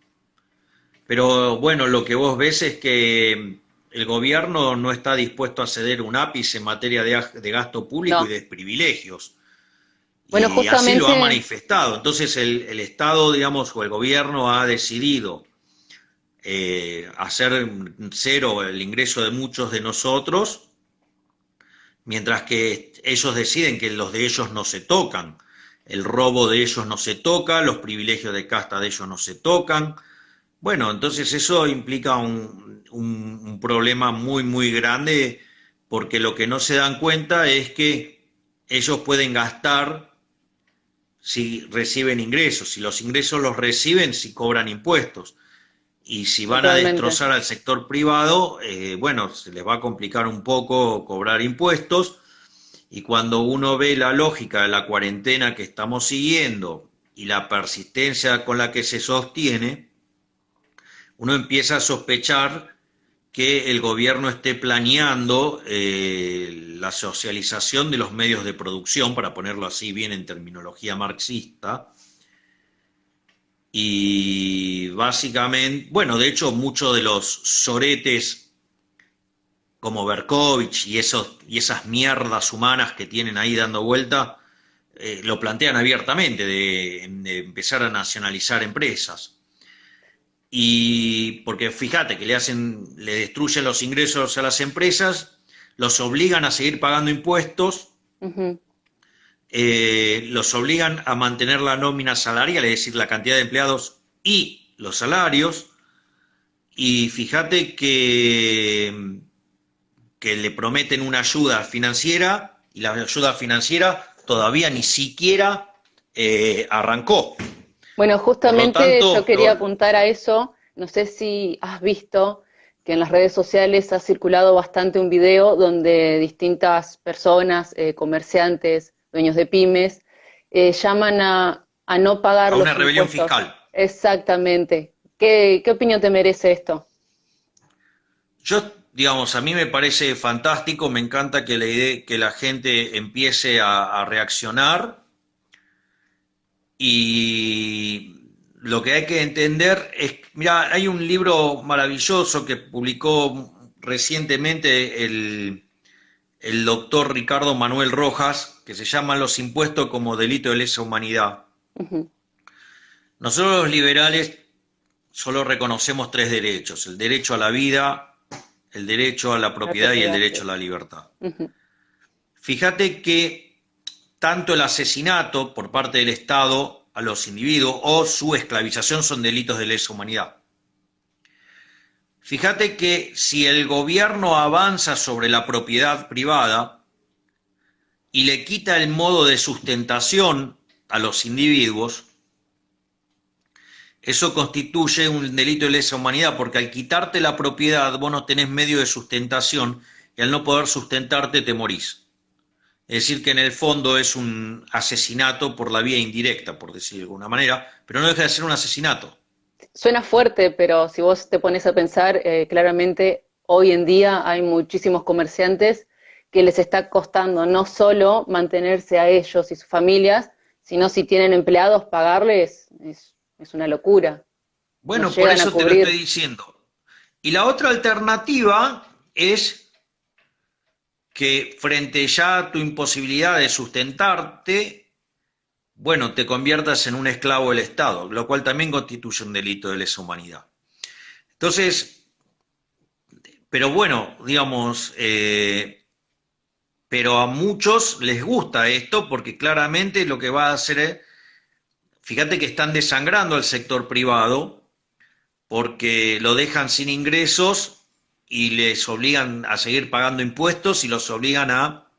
[SPEAKER 1] Pero bueno, lo que vos ves es que el gobierno no está dispuesto a ceder un ápice en materia de gasto público y
[SPEAKER 2] No.
[SPEAKER 1] de privilegios.
[SPEAKER 2] Bueno,
[SPEAKER 1] Y así lo ha
[SPEAKER 2] justamente,
[SPEAKER 1] manifestado. Entonces el Estado, digamos, o el gobierno ha decidido hacer cero el ingreso de muchos de nosotros, mientras que ellos deciden que los de ellos no se tocan. El robo de ellos no se toca, los privilegios de casta de ellos no se tocan. Bueno, entonces eso implica un problema muy, muy grande, porque lo que no se dan cuenta es que ellos pueden gastar si reciben ingresos, si los ingresos los reciben, si cobran impuestos. Y si van a
[SPEAKER 2] totalmente.
[SPEAKER 1] destrozar al sector privado, bueno, se les va a complicar un poco cobrar impuestos. Y cuando uno ve la lógica de la cuarentena que estamos siguiendo y la persistencia con la que se sostiene, uno empieza a sospechar que el gobierno esté planeando la socialización de los medios de producción, para ponerlo así bien en terminología marxista, y básicamente, bueno, de hecho muchos de los soretes como Berkovich y esas mierdas humanas que tienen ahí dando vuelta, lo plantean abiertamente, de empezar a nacionalizar empresas. Y porque fíjate que le destruyen los ingresos a las empresas, los obligan a seguir pagando impuestos,
[SPEAKER 2] Ujú.
[SPEAKER 1] los obligan a mantener la nómina salarial, es decir, la cantidad de empleados y los salarios, y fíjate que le prometen una ayuda financiera y la ayuda financiera todavía ni siquiera arrancó.
[SPEAKER 2] Bueno,
[SPEAKER 1] Por lo
[SPEAKER 2] justamente yo
[SPEAKER 1] tanto,
[SPEAKER 2] quería apuntar a eso. No sé si has visto que en las redes sociales ha circulado bastante un video donde distintas personas, comerciantes, dueños de pymes, llaman a no pagar
[SPEAKER 1] a una
[SPEAKER 2] los
[SPEAKER 1] rebelión
[SPEAKER 2] impuestos.
[SPEAKER 1] fiscal.
[SPEAKER 2] Exactamente. ¿Qué opinión te merece esto?
[SPEAKER 1] Yo, digamos, a mí me parece fantástico, me encanta que que la gente empiece a reaccionar, y lo que hay que entender es, mira, hay un libro maravilloso que publicó recientemente el doctor Ricardo Manuel Rojas, que se llama Los impuestos como delito de lesa humanidad.
[SPEAKER 2] Ujú.
[SPEAKER 1] Nosotros los liberales solo reconocemos tres derechos: el derecho a la vida, el derecho a la
[SPEAKER 2] La
[SPEAKER 1] propiedad y el
[SPEAKER 2] propiedad,
[SPEAKER 1] derecho
[SPEAKER 2] sí.
[SPEAKER 1] a la libertad.
[SPEAKER 2] Ujú.
[SPEAKER 1] Fíjate que tanto el asesinato por parte del Estado a los individuos o su esclavización son delitos de lesa humanidad. Fíjate que si el gobierno avanza sobre la propiedad privada y le quita el modo de sustentación a los individuos, eso constituye un delito de lesa humanidad, porque al quitarte la propiedad vos no tenés medio de sustentación y al no poder sustentarte te morís. Es decir, que en el fondo es un asesinato por la vía indirecta, por decirlo de alguna manera, pero no deja de ser un asesinato.
[SPEAKER 2] Suena fuerte, pero si vos te pones a pensar, claramente hoy en día hay muchísimos comerciantes que les está costando no solo mantenerse a ellos y sus familias, sino si tienen empleados, pagarles es una locura. No
[SPEAKER 1] Bueno, por
[SPEAKER 2] llegan a
[SPEAKER 1] eso te lo estoy
[SPEAKER 2] cubrir.
[SPEAKER 1] diciendo. Y la otra alternativa es que frente ya a tu imposibilidad de sustentarte, bueno, te conviertas en un esclavo del Estado, lo cual también constituye un delito de lesa humanidad. Entonces, pero bueno, digamos, pero a muchos les gusta esto porque claramente lo que va a hacer es, fíjate que están desangrando al sector privado porque lo dejan sin ingresos y les obligan a seguir pagando impuestos y los obligan a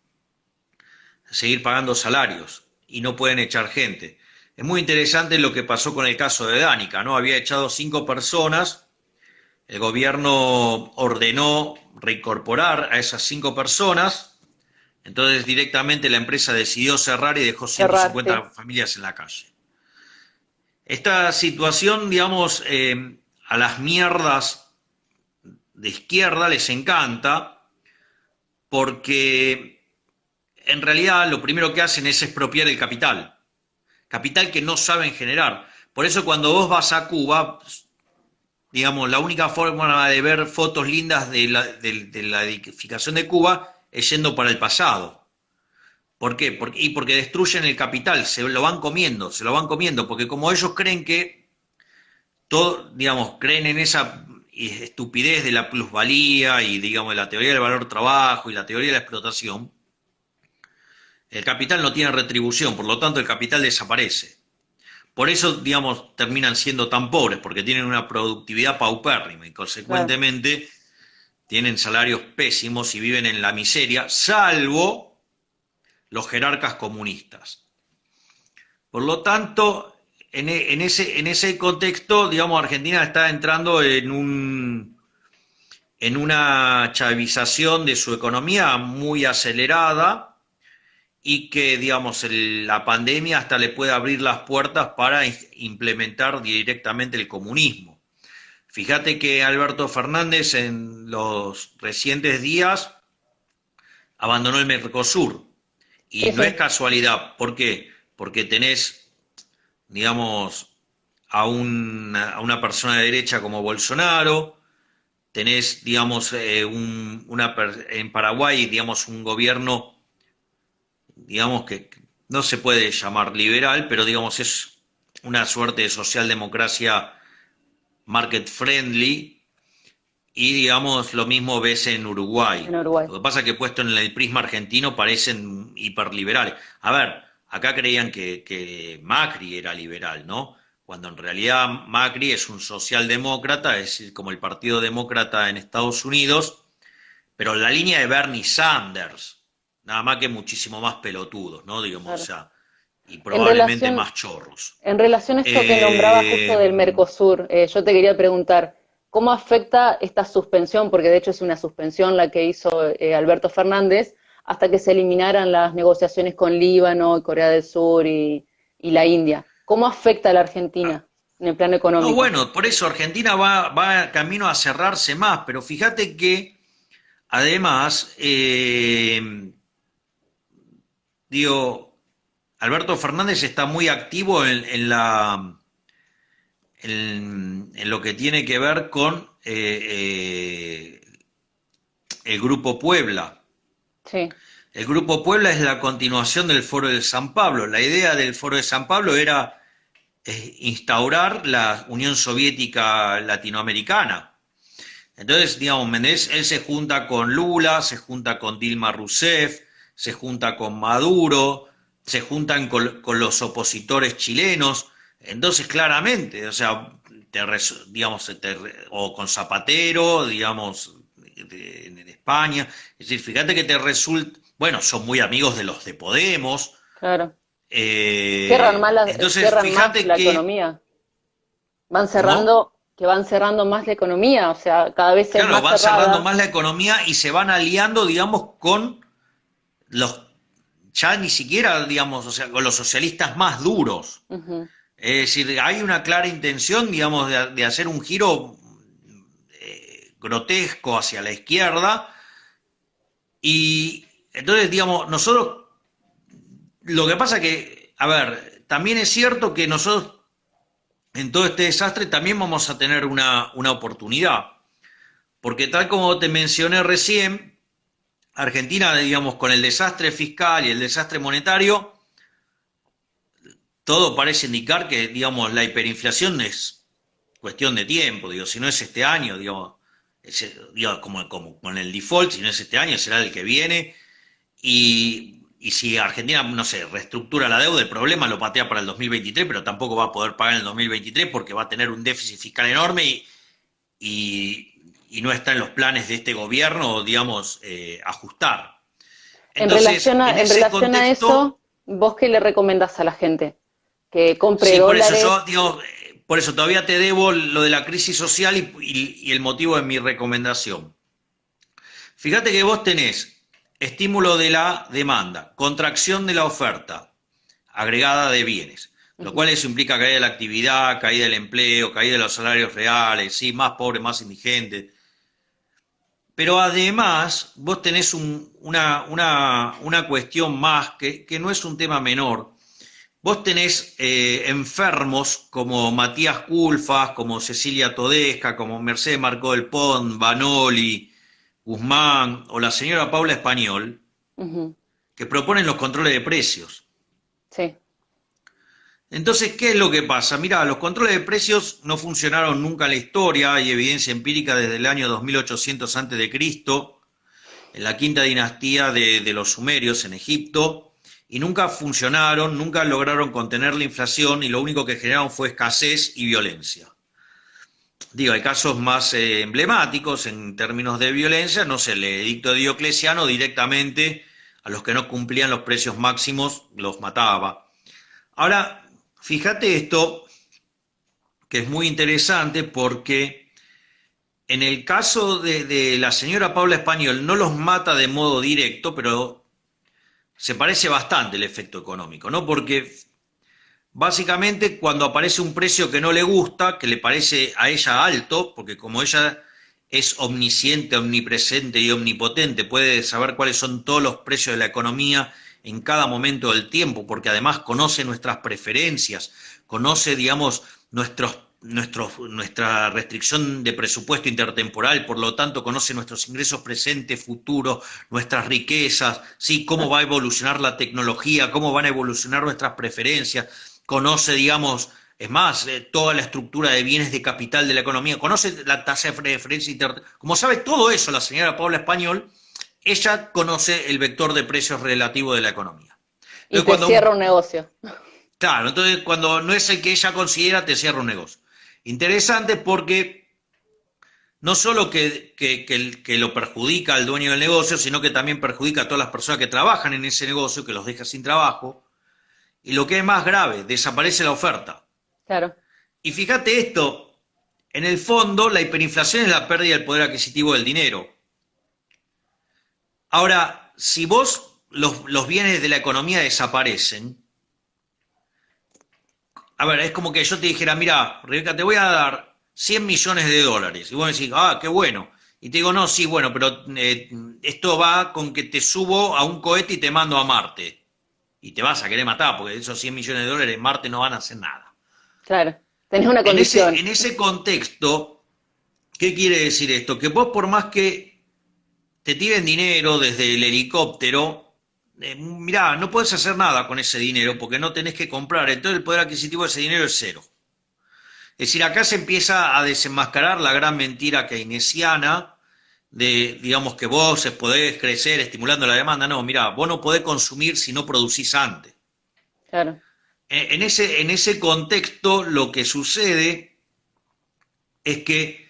[SPEAKER 1] seguir pagando salarios y no pueden echar gente. Es muy interesante lo que pasó con el caso de Danica, ¿no? Había echado 5 personas, el gobierno ordenó reincorporar a esas 5 personas, entonces directamente la empresa decidió cerrar y dejó
[SPEAKER 2] Cerrar, sí.
[SPEAKER 1] 150 familias en la calle. Esta situación, digamos, a las mierdas de izquierda les encanta porque en realidad lo primero que hacen es expropiar el capital, capital que no saben generar. Por eso cuando vos vas a Cuba, digamos, la única forma de ver fotos lindas de la edificación de Cuba es yendo para el pasado. ¿Por qué? Porque destruyen el capital, se lo van comiendo, se lo van comiendo, porque como ellos creen que todo, digamos, creen en esa estupidez de la plusvalía y, digamos, de la teoría del valor trabajo y la teoría de la explotación, el capital no tiene retribución, por lo tanto el capital desaparece. Por eso, digamos, terminan siendo tan pobres, porque tienen una productividad paupérrima y
[SPEAKER 2] Claro.
[SPEAKER 1] consecuentemente tienen salarios pésimos y viven en la miseria, salvo los jerarcas comunistas. Por lo tanto, en ese contexto, digamos, Argentina está entrando en una chavización de su economía muy acelerada y que, digamos, la pandemia hasta le puede abrir las puertas para implementar directamente el comunismo. Fíjate que Alberto Fernández en los recientes días abandonó el Mercosur y
[SPEAKER 2] Sí,
[SPEAKER 1] no es
[SPEAKER 2] sí.
[SPEAKER 1] casualidad. ¿Por qué? Porque tenés, digamos, a una persona de derecha como Bolsonaro, tenés, digamos, en Paraguay, digamos, un gobierno, digamos, que no se puede llamar liberal, pero, digamos, es una suerte de socialdemocracia market friendly, y, digamos, lo mismo ves en Uruguay.
[SPEAKER 2] En Uruguay.
[SPEAKER 1] Lo que pasa es que puesto en el prisma argentino parecen hiperliberales. A ver, acá creían que Macri era liberal, ¿no? Cuando en realidad Macri es un socialdemócrata, es decir, como el Partido Demócrata en Estados Unidos, pero la línea de Bernie Sanders, nada más que muchísimo más pelotudos, ¿no? Digamos, o
[SPEAKER 2] Claro.
[SPEAKER 1] sea, y
[SPEAKER 2] En
[SPEAKER 1] probablemente
[SPEAKER 2] relación,
[SPEAKER 1] más chorros.
[SPEAKER 2] En relación a esto que nombraba justo
[SPEAKER 1] Eh,
[SPEAKER 2] del Mercosur, yo te quería preguntar, ¿cómo afecta esta suspensión? Porque de hecho es una suspensión la que hizo Alberto Fernández hasta que se eliminaran las negociaciones con Líbano, Corea del Sur y la India. ¿Cómo afecta a la Argentina en el plano
[SPEAKER 1] no,
[SPEAKER 2] económico?
[SPEAKER 1] bueno, por eso Argentina va camino a cerrarse más, pero fíjate que además, digo, Alberto Fernández está muy activo en lo que tiene que ver con el Grupo Puebla.
[SPEAKER 2] Sí,
[SPEAKER 1] El Grupo Puebla es la continuación del Foro de San Pablo. La idea del Foro de San Pablo era instaurar la Unión Soviética Latinoamericana. Entonces, digamos, Menezes, él se junta con Lula, se junta con Dilma Rousseff, se junta con Maduro, se juntan con los opositores chilenos. Entonces, claramente, o sea, digamos, o con Zapatero, digamos, en España. Es decir, fíjate que te resulta, bueno, son muy amigos de los de Podemos.
[SPEAKER 2] Claro.
[SPEAKER 1] Entonces,
[SPEAKER 2] Cierran más
[SPEAKER 1] fíjate
[SPEAKER 2] la
[SPEAKER 1] que,
[SPEAKER 2] economía.
[SPEAKER 1] ¿cómo?
[SPEAKER 2] Van cerrando más la economía, o sea, cada vez es
[SPEAKER 1] Claro,
[SPEAKER 2] más
[SPEAKER 1] van cerrando
[SPEAKER 2] cerrada.
[SPEAKER 1] más la economía y se van aliando, digamos, con los, ya ni siquiera, digamos, o sea, con los socialistas más duros.
[SPEAKER 2] Ujú.
[SPEAKER 1] Es decir, hay una clara intención, digamos, de hacer un giro grotesco hacia la izquierda y entonces, digamos, nosotros, lo que pasa que, a ver, también es cierto que nosotros en todo este desastre también vamos a tener una oportunidad, porque tal como te mencioné recién, Argentina, digamos, con el desastre fiscal y el desastre monetario, todo parece indicar que, digamos, la hiperinflación es cuestión de tiempo, digo, si no es este año, digo, digo como con el default, si no es este año, será el que viene, y si Argentina, no sé, reestructura la deuda, el problema lo patea para el 2023, pero tampoco va a poder pagar en el 2023 porque va a tener un déficit fiscal enorme y no está en los planes de este gobierno, digamos, ajustar. Entonces, en
[SPEAKER 2] En
[SPEAKER 1] ese
[SPEAKER 2] relación a
[SPEAKER 1] contexto,
[SPEAKER 2] eso, ¿vos qué le recomendás a la gente? Que compre
[SPEAKER 1] sí, por eso
[SPEAKER 2] dólares.
[SPEAKER 1] yo digo, por eso todavía te debo lo de la crisis social y el motivo de mi recomendación. Fíjate que vos tenés estímulo de la demanda, contracción de la oferta, agregada de bienes, lo
[SPEAKER 2] Ujú.
[SPEAKER 1] cual eso implica caída de la actividad, caída del empleo, caída de los salarios reales, sí, más pobres, más indigentes. Pero además vos tenés una cuestión más que no es un tema menor. Vos tenés enfermos como Matías Culfas, como Cecilia Todesca, como Mercedes Marcó del Pont, Banoli, Guzmán o la señora Paula Español,
[SPEAKER 2] Ujú.
[SPEAKER 1] que proponen los controles de precios.
[SPEAKER 2] Sí.
[SPEAKER 1] Entonces, ¿qué es lo que pasa? Mirá, los controles de precios no funcionaron nunca en la historia, hay evidencia empírica desde el año 2800 a.C., en la quinta dinastía de los sumerios en Egipto, y nunca funcionaron, nunca lograron contener la inflación y lo único que generaron fue escasez y violencia. Digo, hay casos más emblemáticos en términos de violencia, no sé, el edicto de Diocleciano directamente a los que no cumplían los precios máximos los mataba. Ahora, fíjate esto, que es muy interesante porque en el caso de la señora Paula Español no los mata de modo directo, pero se parece bastante el efecto económico, ¿no? Porque básicamente cuando aparece un precio que no le gusta, que le parece a ella alto, porque como ella es omnisciente, omnipresente y omnipotente, puede saber cuáles son todos los precios de la economía en cada momento del tiempo, porque además conoce nuestras preferencias, conoce, digamos, nuestra restricción de presupuesto intertemporal, por lo tanto conoce nuestros ingresos presentes, futuros, nuestras riquezas, ¿sí? Cómo va a evolucionar la tecnología, cómo van a evolucionar nuestras preferencias, conoce, digamos, es más, toda la estructura de bienes de capital de la economía, conoce la tasa de referencia intertemporal, como sabe todo eso la señora Paula Español, ella conoce el vector de precios relativo de la economía.
[SPEAKER 2] Y
[SPEAKER 1] Entonces,
[SPEAKER 2] te cierra un negocio.
[SPEAKER 1] claro, entonces cuando no es el que ella considera, te cierra un negocio. Interesante porque no solo que lo perjudica al dueño del negocio, sino que también perjudica a todas las personas que trabajan en ese negocio, que los deja sin trabajo. Y lo que es más grave, desaparece la oferta.
[SPEAKER 2] Claro.
[SPEAKER 1] Y fíjate esto, en el fondo la hiperinflación es la pérdida del poder adquisitivo del dinero. Ahora, si vos los bienes de la economía desaparecen, a ver, es como que yo te dijera, mira, Rebeca, te voy a dar 100 millones de dólares. Y vos decís, ah, qué bueno. Y te digo, no, sí, bueno, pero esto va con que te subo a un cohete y te mando a Marte. Y te vas a querer matar, porque esos 100 millones de dólares en Marte no van a hacer nada.
[SPEAKER 2] Claro. Tenés una
[SPEAKER 1] En ese,
[SPEAKER 2] condición.
[SPEAKER 1] en ese contexto, ¿qué quiere decir esto? Que vos por más que te tiren dinero desde el helicóptero, mirá, no podés hacer nada con ese dinero porque no tenés que comprar, entonces el poder adquisitivo de ese dinero es cero. Es decir, acá se empieza a desenmascarar la gran mentira keynesiana de, digamos, que vos podés crecer estimulando la demanda. No, mirá, vos no podés consumir si no producís antes.
[SPEAKER 2] Claro.
[SPEAKER 1] En ese contexto, lo que sucede es que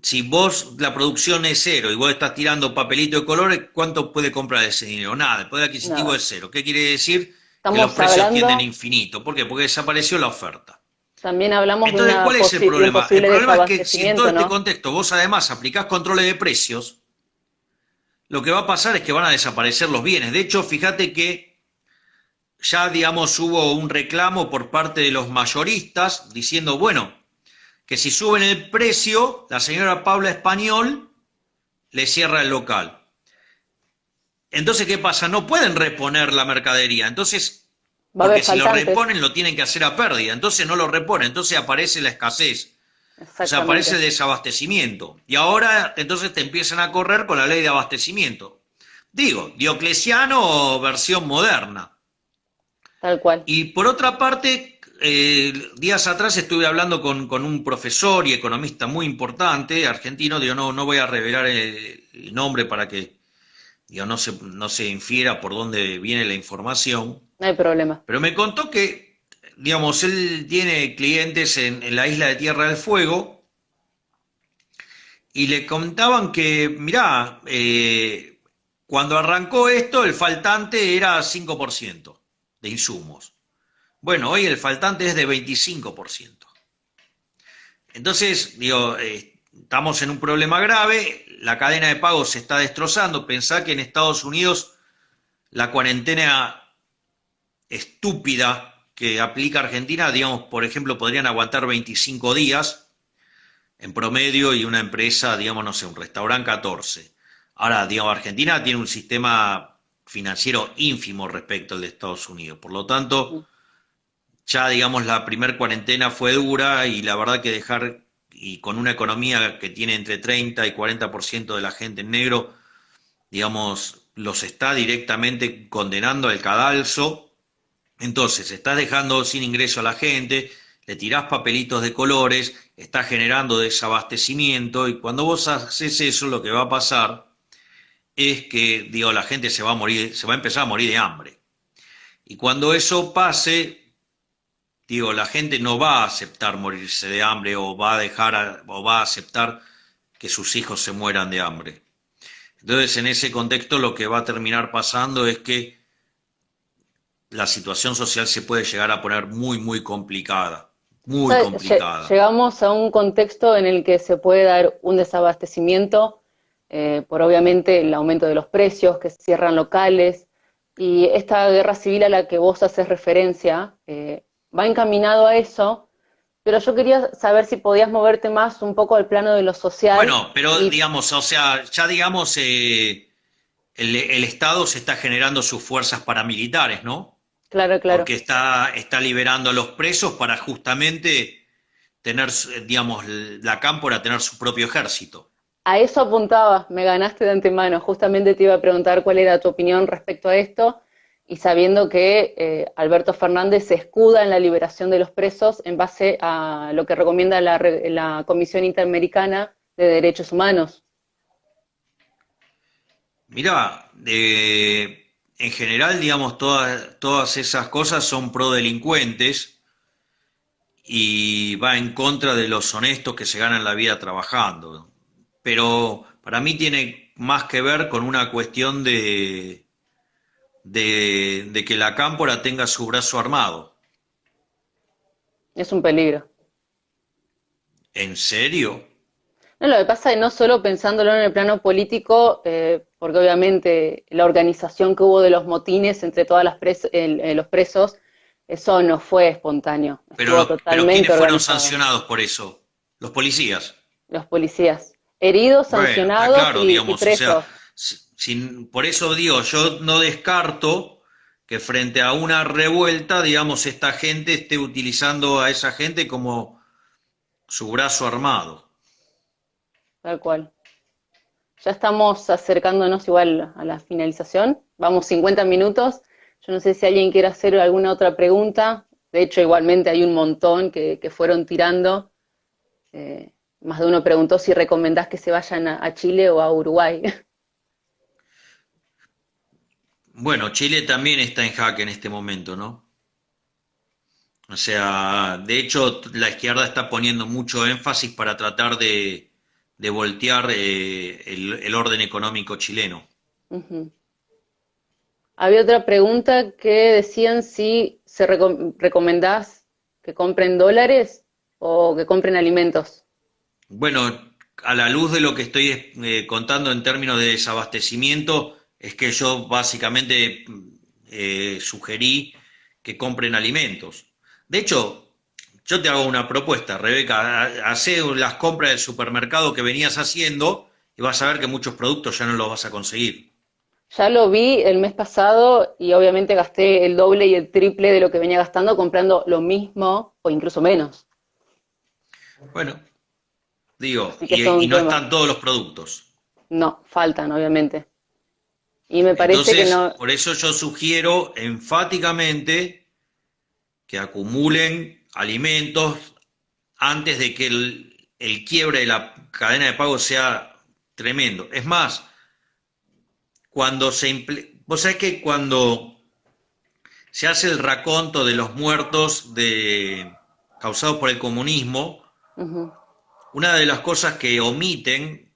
[SPEAKER 1] si vos la producción es cero y vos estás tirando papelito de colores, ¿cuánto puede comprar ese dinero? Nada, el poder adquisitivo
[SPEAKER 2] Nada.
[SPEAKER 1] es cero. ¿Qué quiere decir? Que los
[SPEAKER 2] Estamos
[SPEAKER 1] precios tienden a
[SPEAKER 2] hablando,
[SPEAKER 1] infinito. ¿Por qué? Porque desapareció la oferta.
[SPEAKER 2] también hablamos de,
[SPEAKER 1] Entonces, ¿cuál es el
[SPEAKER 2] de un
[SPEAKER 1] problema? El
[SPEAKER 2] posible
[SPEAKER 1] problema es que si en todo
[SPEAKER 2] desabastecimiento,
[SPEAKER 1] este
[SPEAKER 2] ¿no?
[SPEAKER 1] contexto vos además aplicás controles de precios, lo que va a pasar es que van a desaparecer los bienes. De hecho, fíjate que ya, digamos, hubo un reclamo por parte de los mayoristas diciendo, bueno, que si suben el precio, la señora Paula Español le cierra el local. Entonces, ¿qué pasa? No pueden reponer la mercadería. Entonces,
[SPEAKER 2] Va a haber
[SPEAKER 1] porque si lo
[SPEAKER 2] faltantes,
[SPEAKER 1] reponen, lo tienen que hacer a pérdida. Entonces no lo reponen. Entonces aparece la escasez. O sea, aparece
[SPEAKER 2] exactamente.
[SPEAKER 1] el desabastecimiento. Y ahora, entonces te empiezan a correr con la ley de abastecimiento. Digo, Diocleciano versión moderna.
[SPEAKER 2] Tal cual.
[SPEAKER 1] Y por otra parte, días atrás estuve hablando con un profesor y economista muy importante, argentino, digo, no voy a revelar el nombre para que digo, no se infiera por dónde viene la información,
[SPEAKER 2] No hay problema.
[SPEAKER 1] pero me contó que, digamos, él tiene clientes en la isla de Tierra del Fuego y le contaban que, mirá, cuando arrancó esto, el faltante era 5% de insumos. Bueno, hoy el faltante es de 25%. Entonces, digo, estamos en un problema grave, la cadena de pagos se está destrozando. Pensá que en Estados Unidos la cuarentena estúpida que aplica Argentina, digamos, por ejemplo, podrían aguantar 25 días en promedio y una empresa, digamos, no sé, un restaurante 14. Ahora, digamos, Argentina tiene un sistema financiero ínfimo respecto al de Estados Unidos. Por lo tanto, ya, digamos, la primer cuarentena fue dura y la verdad que dejar, y con una economía que tiene entre 30 y 40% de la gente en negro, digamos, los está directamente condenando al cadalso. Entonces, estás dejando sin ingreso a la gente, le tirás papelitos de colores, estás generando desabastecimiento y cuando vos haces eso, lo que va a pasar es que, digo, la gente se va a morir, se va a empezar a morir de hambre. Y cuando eso pase, digo, la gente no va a aceptar morirse de hambre o va a o va a aceptar que sus hijos se mueran de hambre. Entonces, en ese contexto, lo que va a terminar pasando es que la situación social se puede llegar a poner muy, muy complicada.
[SPEAKER 2] O
[SPEAKER 1] Muy
[SPEAKER 2] sea,
[SPEAKER 1] complicada.
[SPEAKER 2] llegamos a un contexto en el que se puede dar un desabastecimiento por obviamente el aumento de los precios, que cierran locales, y esta guerra civil a la que vos haces referencia va encaminado a eso, pero yo quería saber si podías moverte más un poco al plano de lo social
[SPEAKER 1] Bueno, pero
[SPEAKER 2] y,
[SPEAKER 1] digamos, o sea, ya digamos, el Estado se está generando sus fuerzas paramilitares, ¿no?
[SPEAKER 2] claro, claro,
[SPEAKER 1] Porque está liberando a los presos para justamente tener, digamos, la cámpora tener su propio ejército.
[SPEAKER 2] a eso apuntaba, me ganaste de antemano. Justamente te iba a preguntar cuál era tu opinión respecto a esto y sabiendo que Alberto Fernández se escuda en la liberación de los presos en base a lo que recomienda la Comisión Interamericana de Derechos Humanos.
[SPEAKER 1] Mirá, en general, digamos, todas esas cosas son pro delincuentes y va en contra de los honestos que se ganan la vida trabajando. Pero para mí tiene más que ver con una cuestión de que la cámpora tenga su brazo armado.
[SPEAKER 2] Es un peligro.
[SPEAKER 1] ¿En serio?
[SPEAKER 2] No, lo que pasa es no solo pensándolo en el plano político, porque obviamente la organización que hubo de los motines entre todas los presos, eso no fue espontáneo, estuvo
[SPEAKER 1] Pero
[SPEAKER 2] totalmente
[SPEAKER 1] ¿quiénes fueron
[SPEAKER 2] organizado.
[SPEAKER 1] sancionados por eso? Los policías.
[SPEAKER 2] Los policías, heridos,
[SPEAKER 1] Bueno, está
[SPEAKER 2] sancionados
[SPEAKER 1] claro,
[SPEAKER 2] y
[SPEAKER 1] digamos, o sea,
[SPEAKER 2] presos.
[SPEAKER 1] por eso digo, yo no descarto que frente a una revuelta, digamos, esta gente esté utilizando a esa gente como su brazo armado.
[SPEAKER 2] Tal cual. Ya estamos acercándonos igual a la finalización vamos 50 minutos. Yo no sé si alguien quiere hacer alguna otra pregunta. De hecho, igualmente hay un montón que fueron tirando. Más de uno preguntó si recomendás que se vayan a Chile o a Uruguay.
[SPEAKER 1] Bueno, Chile también está en jaque en este momento, ¿no? O sea, de hecho, la izquierda está poniendo mucho énfasis para tratar de voltear el orden económico chileno.
[SPEAKER 2] Ujú. Había otra pregunta que decían si recomendás que compren dólares o que compren alimentos.
[SPEAKER 1] Bueno, a la luz de lo que estoy contando en términos de desabastecimiento, es que yo básicamente sugerí que compren alimentos. De hecho, yo te hago una propuesta, Rebeca, hacé las compras del supermercado que venías haciendo y vas a ver que muchos productos ya no los vas a conseguir.
[SPEAKER 2] Ya lo vi el mes pasado y obviamente gasté el doble y el triple de lo que venía gastando comprando lo mismo o incluso menos.
[SPEAKER 1] Bueno, digo,
[SPEAKER 2] Así que es todo
[SPEAKER 1] y
[SPEAKER 2] un
[SPEAKER 1] no
[SPEAKER 2] tema.
[SPEAKER 1] están todos los productos.
[SPEAKER 2] No, faltan, obviamente. Y me parece que
[SPEAKER 1] Entonces,
[SPEAKER 2] no.
[SPEAKER 1] por eso yo sugiero enfáticamente que acumulen alimentos antes de que el quiebre de la cadena de pago sea tremendo. Es más, vos sabés que cuando se hace el raconto de los muertos causados por el comunismo,
[SPEAKER 2] Ujú.
[SPEAKER 1] una de las cosas que omiten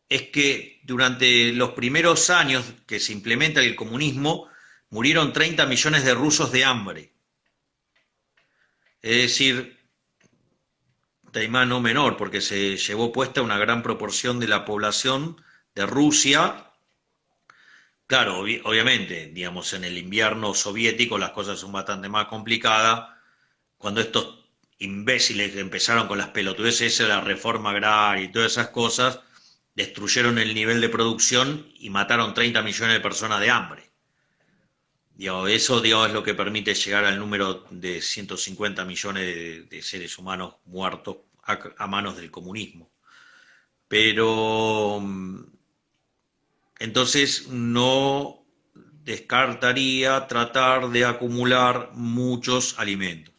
[SPEAKER 1] es que durante los primeros años que se implementa el comunismo, murieron 30 millones de rusos de hambre. Es decir, Taimán no menor, porque se llevó puesta una gran proporción de la población de Rusia. Claro, obviamente, digamos, en el invierno soviético las cosas son bastante más complicadas. Cuando estos imbéciles empezaron con las pelotudeces de la reforma agraria y todas esas cosas, destruyeron el nivel de producción y mataron 30 millones de personas de hambre. Digamos, eso, digamos, es lo que permite llegar al número de 150 millones de seres humanos muertos a manos del comunismo. Pero entonces no descartaría tratar de acumular muchos alimentos.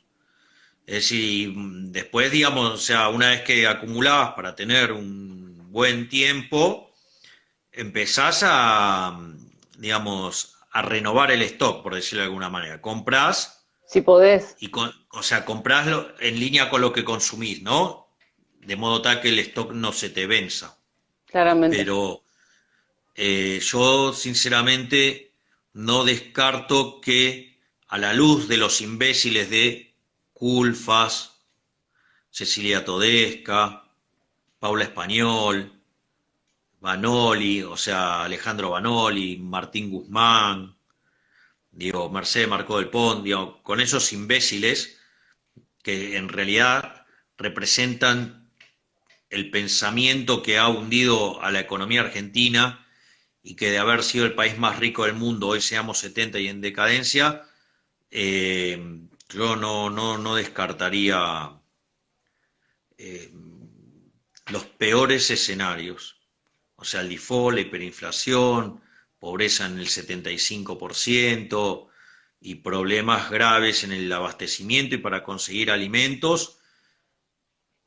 [SPEAKER 1] Es decir, después, digamos, o sea, una vez que acumulás para tener un buen tiempo, empezás digamos, a renovar el stock, por decirlo de alguna manera. Comprás
[SPEAKER 2] Si podés,
[SPEAKER 1] o sea, comprás en línea con lo que consumís, ¿no? De modo tal que el stock no se te venza.
[SPEAKER 2] claramente.
[SPEAKER 1] Pero yo sinceramente no descarto que a la luz de los imbéciles de Culfas, Cecilia Todesca, Paula Español, Banoli, o sea, Alejandro Banoli, Martín Guzmán, digo, Mercedes Marcó del Pont, digo, con esos imbéciles que en realidad representan el pensamiento que ha hundido a la economía argentina y que de haber sido el país más rico del mundo, hoy seamos 70 y en decadencia, yo no descartaría eh, los peores escenarios. O sea, el default, la hiperinflación, pobreza en el 75% y problemas graves en el abastecimiento y para conseguir alimentos.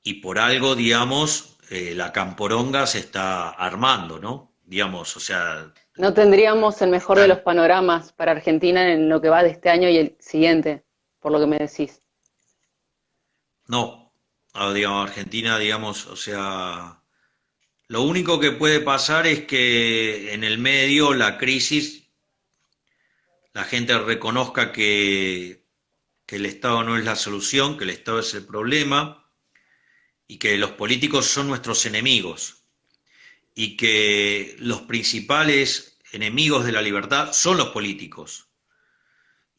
[SPEAKER 1] Y por algo, digamos, la camporonga se está armando, ¿no? Digamos, o sea,
[SPEAKER 2] No tendríamos el mejor de los
[SPEAKER 1] están,
[SPEAKER 2] panoramas para Argentina en lo que va de este año y el siguiente, por lo que me decís.
[SPEAKER 1] no, digamos, Argentina, digamos, o sea, lo único que puede pasar es que en el medio la crisis, la gente reconozca que el Estado no es la solución, que el Estado es el problema y que los políticos son nuestros enemigos y que los principales enemigos de la libertad son los políticos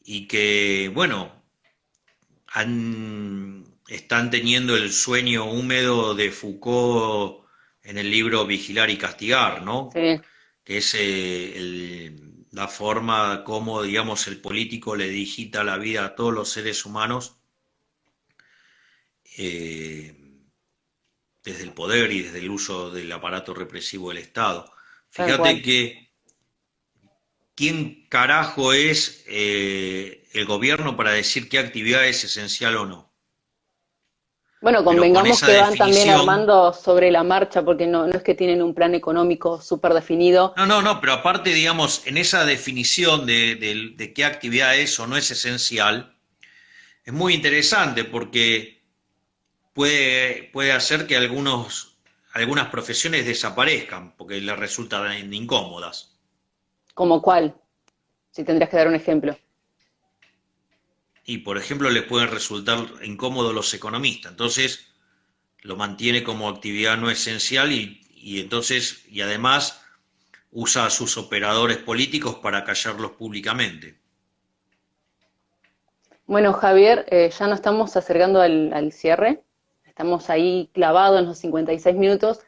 [SPEAKER 1] y que, bueno, están teniendo el sueño húmedo de Foucault en el libro Vigilar y Castigar, ¿no?
[SPEAKER 2] Sí,
[SPEAKER 1] Que es la forma como, digamos, el político le digita la vida a todos los seres humanos eh, desde el poder y desde el uso del aparato represivo del Estado.
[SPEAKER 2] tal
[SPEAKER 1] Fíjate
[SPEAKER 2] cual.
[SPEAKER 1] que ¿quién carajo es el gobierno para decir qué actividad es esencial o no?
[SPEAKER 2] Bueno,
[SPEAKER 1] Pero con
[SPEAKER 2] convengamos
[SPEAKER 1] esa
[SPEAKER 2] que van también
[SPEAKER 1] definición,
[SPEAKER 2] armando sobre la marcha, porque no es que tienen un plan económico súper definido.
[SPEAKER 1] no, pero aparte, digamos, en esa definición de qué actividad es o no es esencial, es muy interesante porque puede hacer que algunas profesiones desaparezcan porque les resultan incómodas.
[SPEAKER 2] ¿Como cuál? Si tendrías que dar un ejemplo.
[SPEAKER 1] Y, por ejemplo, les pueden resultar incómodos los economistas. Entonces, lo mantiene como actividad no esencial y además usa a sus operadores políticos para callarlos públicamente.
[SPEAKER 2] Bueno, Javier, ya nos estamos acercando al cierre. Estamos ahí clavados en los 56 minutos.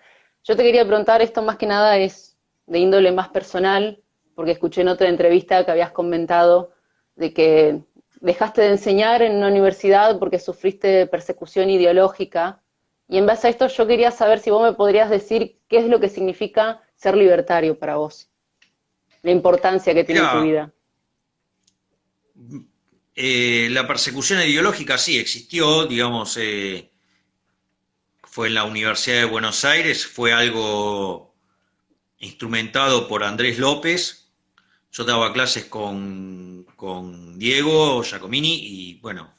[SPEAKER 2] Yo te quería preguntar, esto más que nada es de índole más personal, porque escuché en otra entrevista que habías comentado de que dejaste de enseñar en una universidad porque sufriste persecución ideológica. Y en base a esto yo quería saber si vos me podrías decir qué es lo que significa ser libertario para vos, la importancia que tiene en tu
[SPEAKER 1] Mira,
[SPEAKER 2] vida.
[SPEAKER 1] la persecución ideológica sí existió, digamos, fue en la Universidad de Buenos Aires, fue algo instrumentado por Andrés López. Yo daba clases con Diego Giacomini y bueno,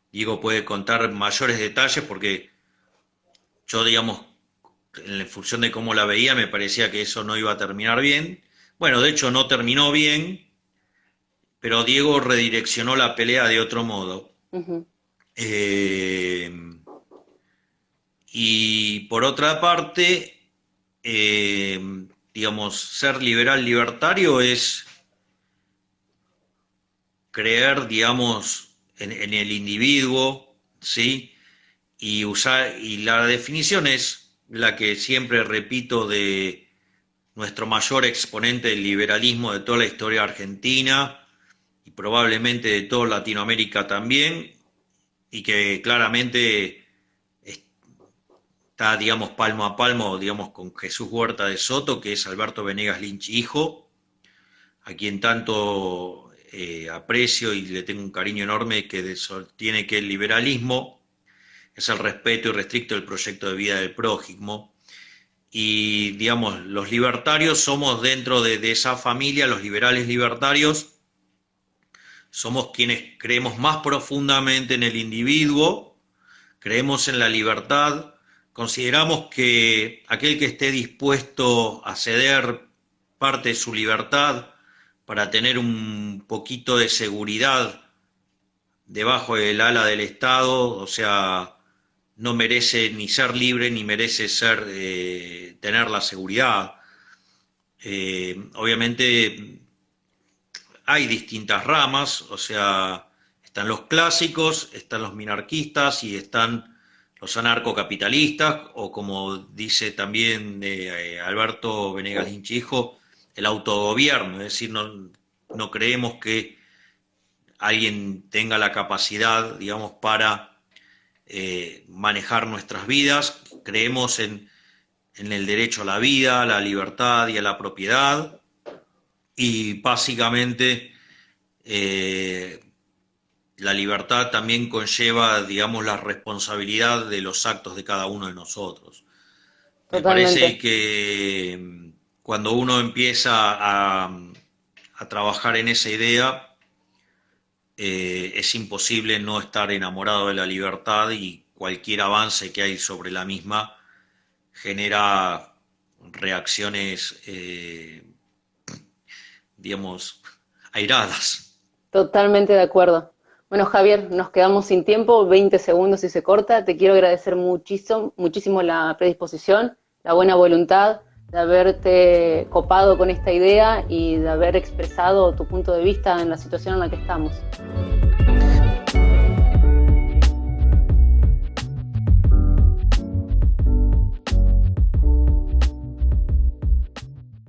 [SPEAKER 1] Diego puede contar mayores detalles porque yo, digamos, en función de cómo la veía, me parecía que eso no iba a terminar bien. Bueno, de hecho no terminó bien, pero Diego redireccionó la pelea de otro modo.
[SPEAKER 2] Ujú.
[SPEAKER 1] Eh, y por otra parte, digamos, ser liberal libertario es creer, digamos, en el individuo, ¿sí? Y la definición es la que siempre repito de nuestro mayor exponente del liberalismo de toda la historia argentina y probablemente de toda Latinoamérica también, y que claramente está, digamos, palmo a palmo, digamos, con Jesús Huerta de Soto, que es Alberto Venegas Lynch hijo, a quien tanto aprecio y le tengo un cariño enorme, que sostiene que el liberalismo es el respeto irrestricto del proyecto de vida del prójimo. Y, digamos, los libertarios somos dentro de esa familia, los liberales libertarios, somos quienes creemos más profundamente en el individuo, creemos en la libertad, consideramos que aquel que esté dispuesto a ceder parte de su libertad para tener un poquito de seguridad debajo del ala del Estado, o sea, no merece ni ser libre ni merece tener la seguridad. Obviamente hay distintas ramas, o sea, están los clásicos, están los minarquistas y están los anarcocapitalistas, o como dice también Alberto Venegas Lynch hijo, el autogobierno, es decir, no creemos que alguien tenga la capacidad, digamos, para manejar nuestras vidas, creemos en el derecho a la vida, a la libertad y a la propiedad, y básicamente la libertad también conlleva, digamos, la responsabilidad de los actos de cada uno de nosotros. Me parece
[SPEAKER 2] Totalmente.
[SPEAKER 1] que cuando uno empieza a trabajar en esa idea, es imposible no estar enamorado de la libertad y cualquier avance que hay sobre la misma genera reacciones, digamos, airadas.
[SPEAKER 2] Totalmente de acuerdo. Bueno, Javier, nos quedamos sin tiempo, 20 segundos si se corta. Te quiero agradecer muchísimo, muchísimo la predisposición, la buena voluntad de haberte copado con esta idea y de haber expresado tu punto de vista en la situación en la que estamos.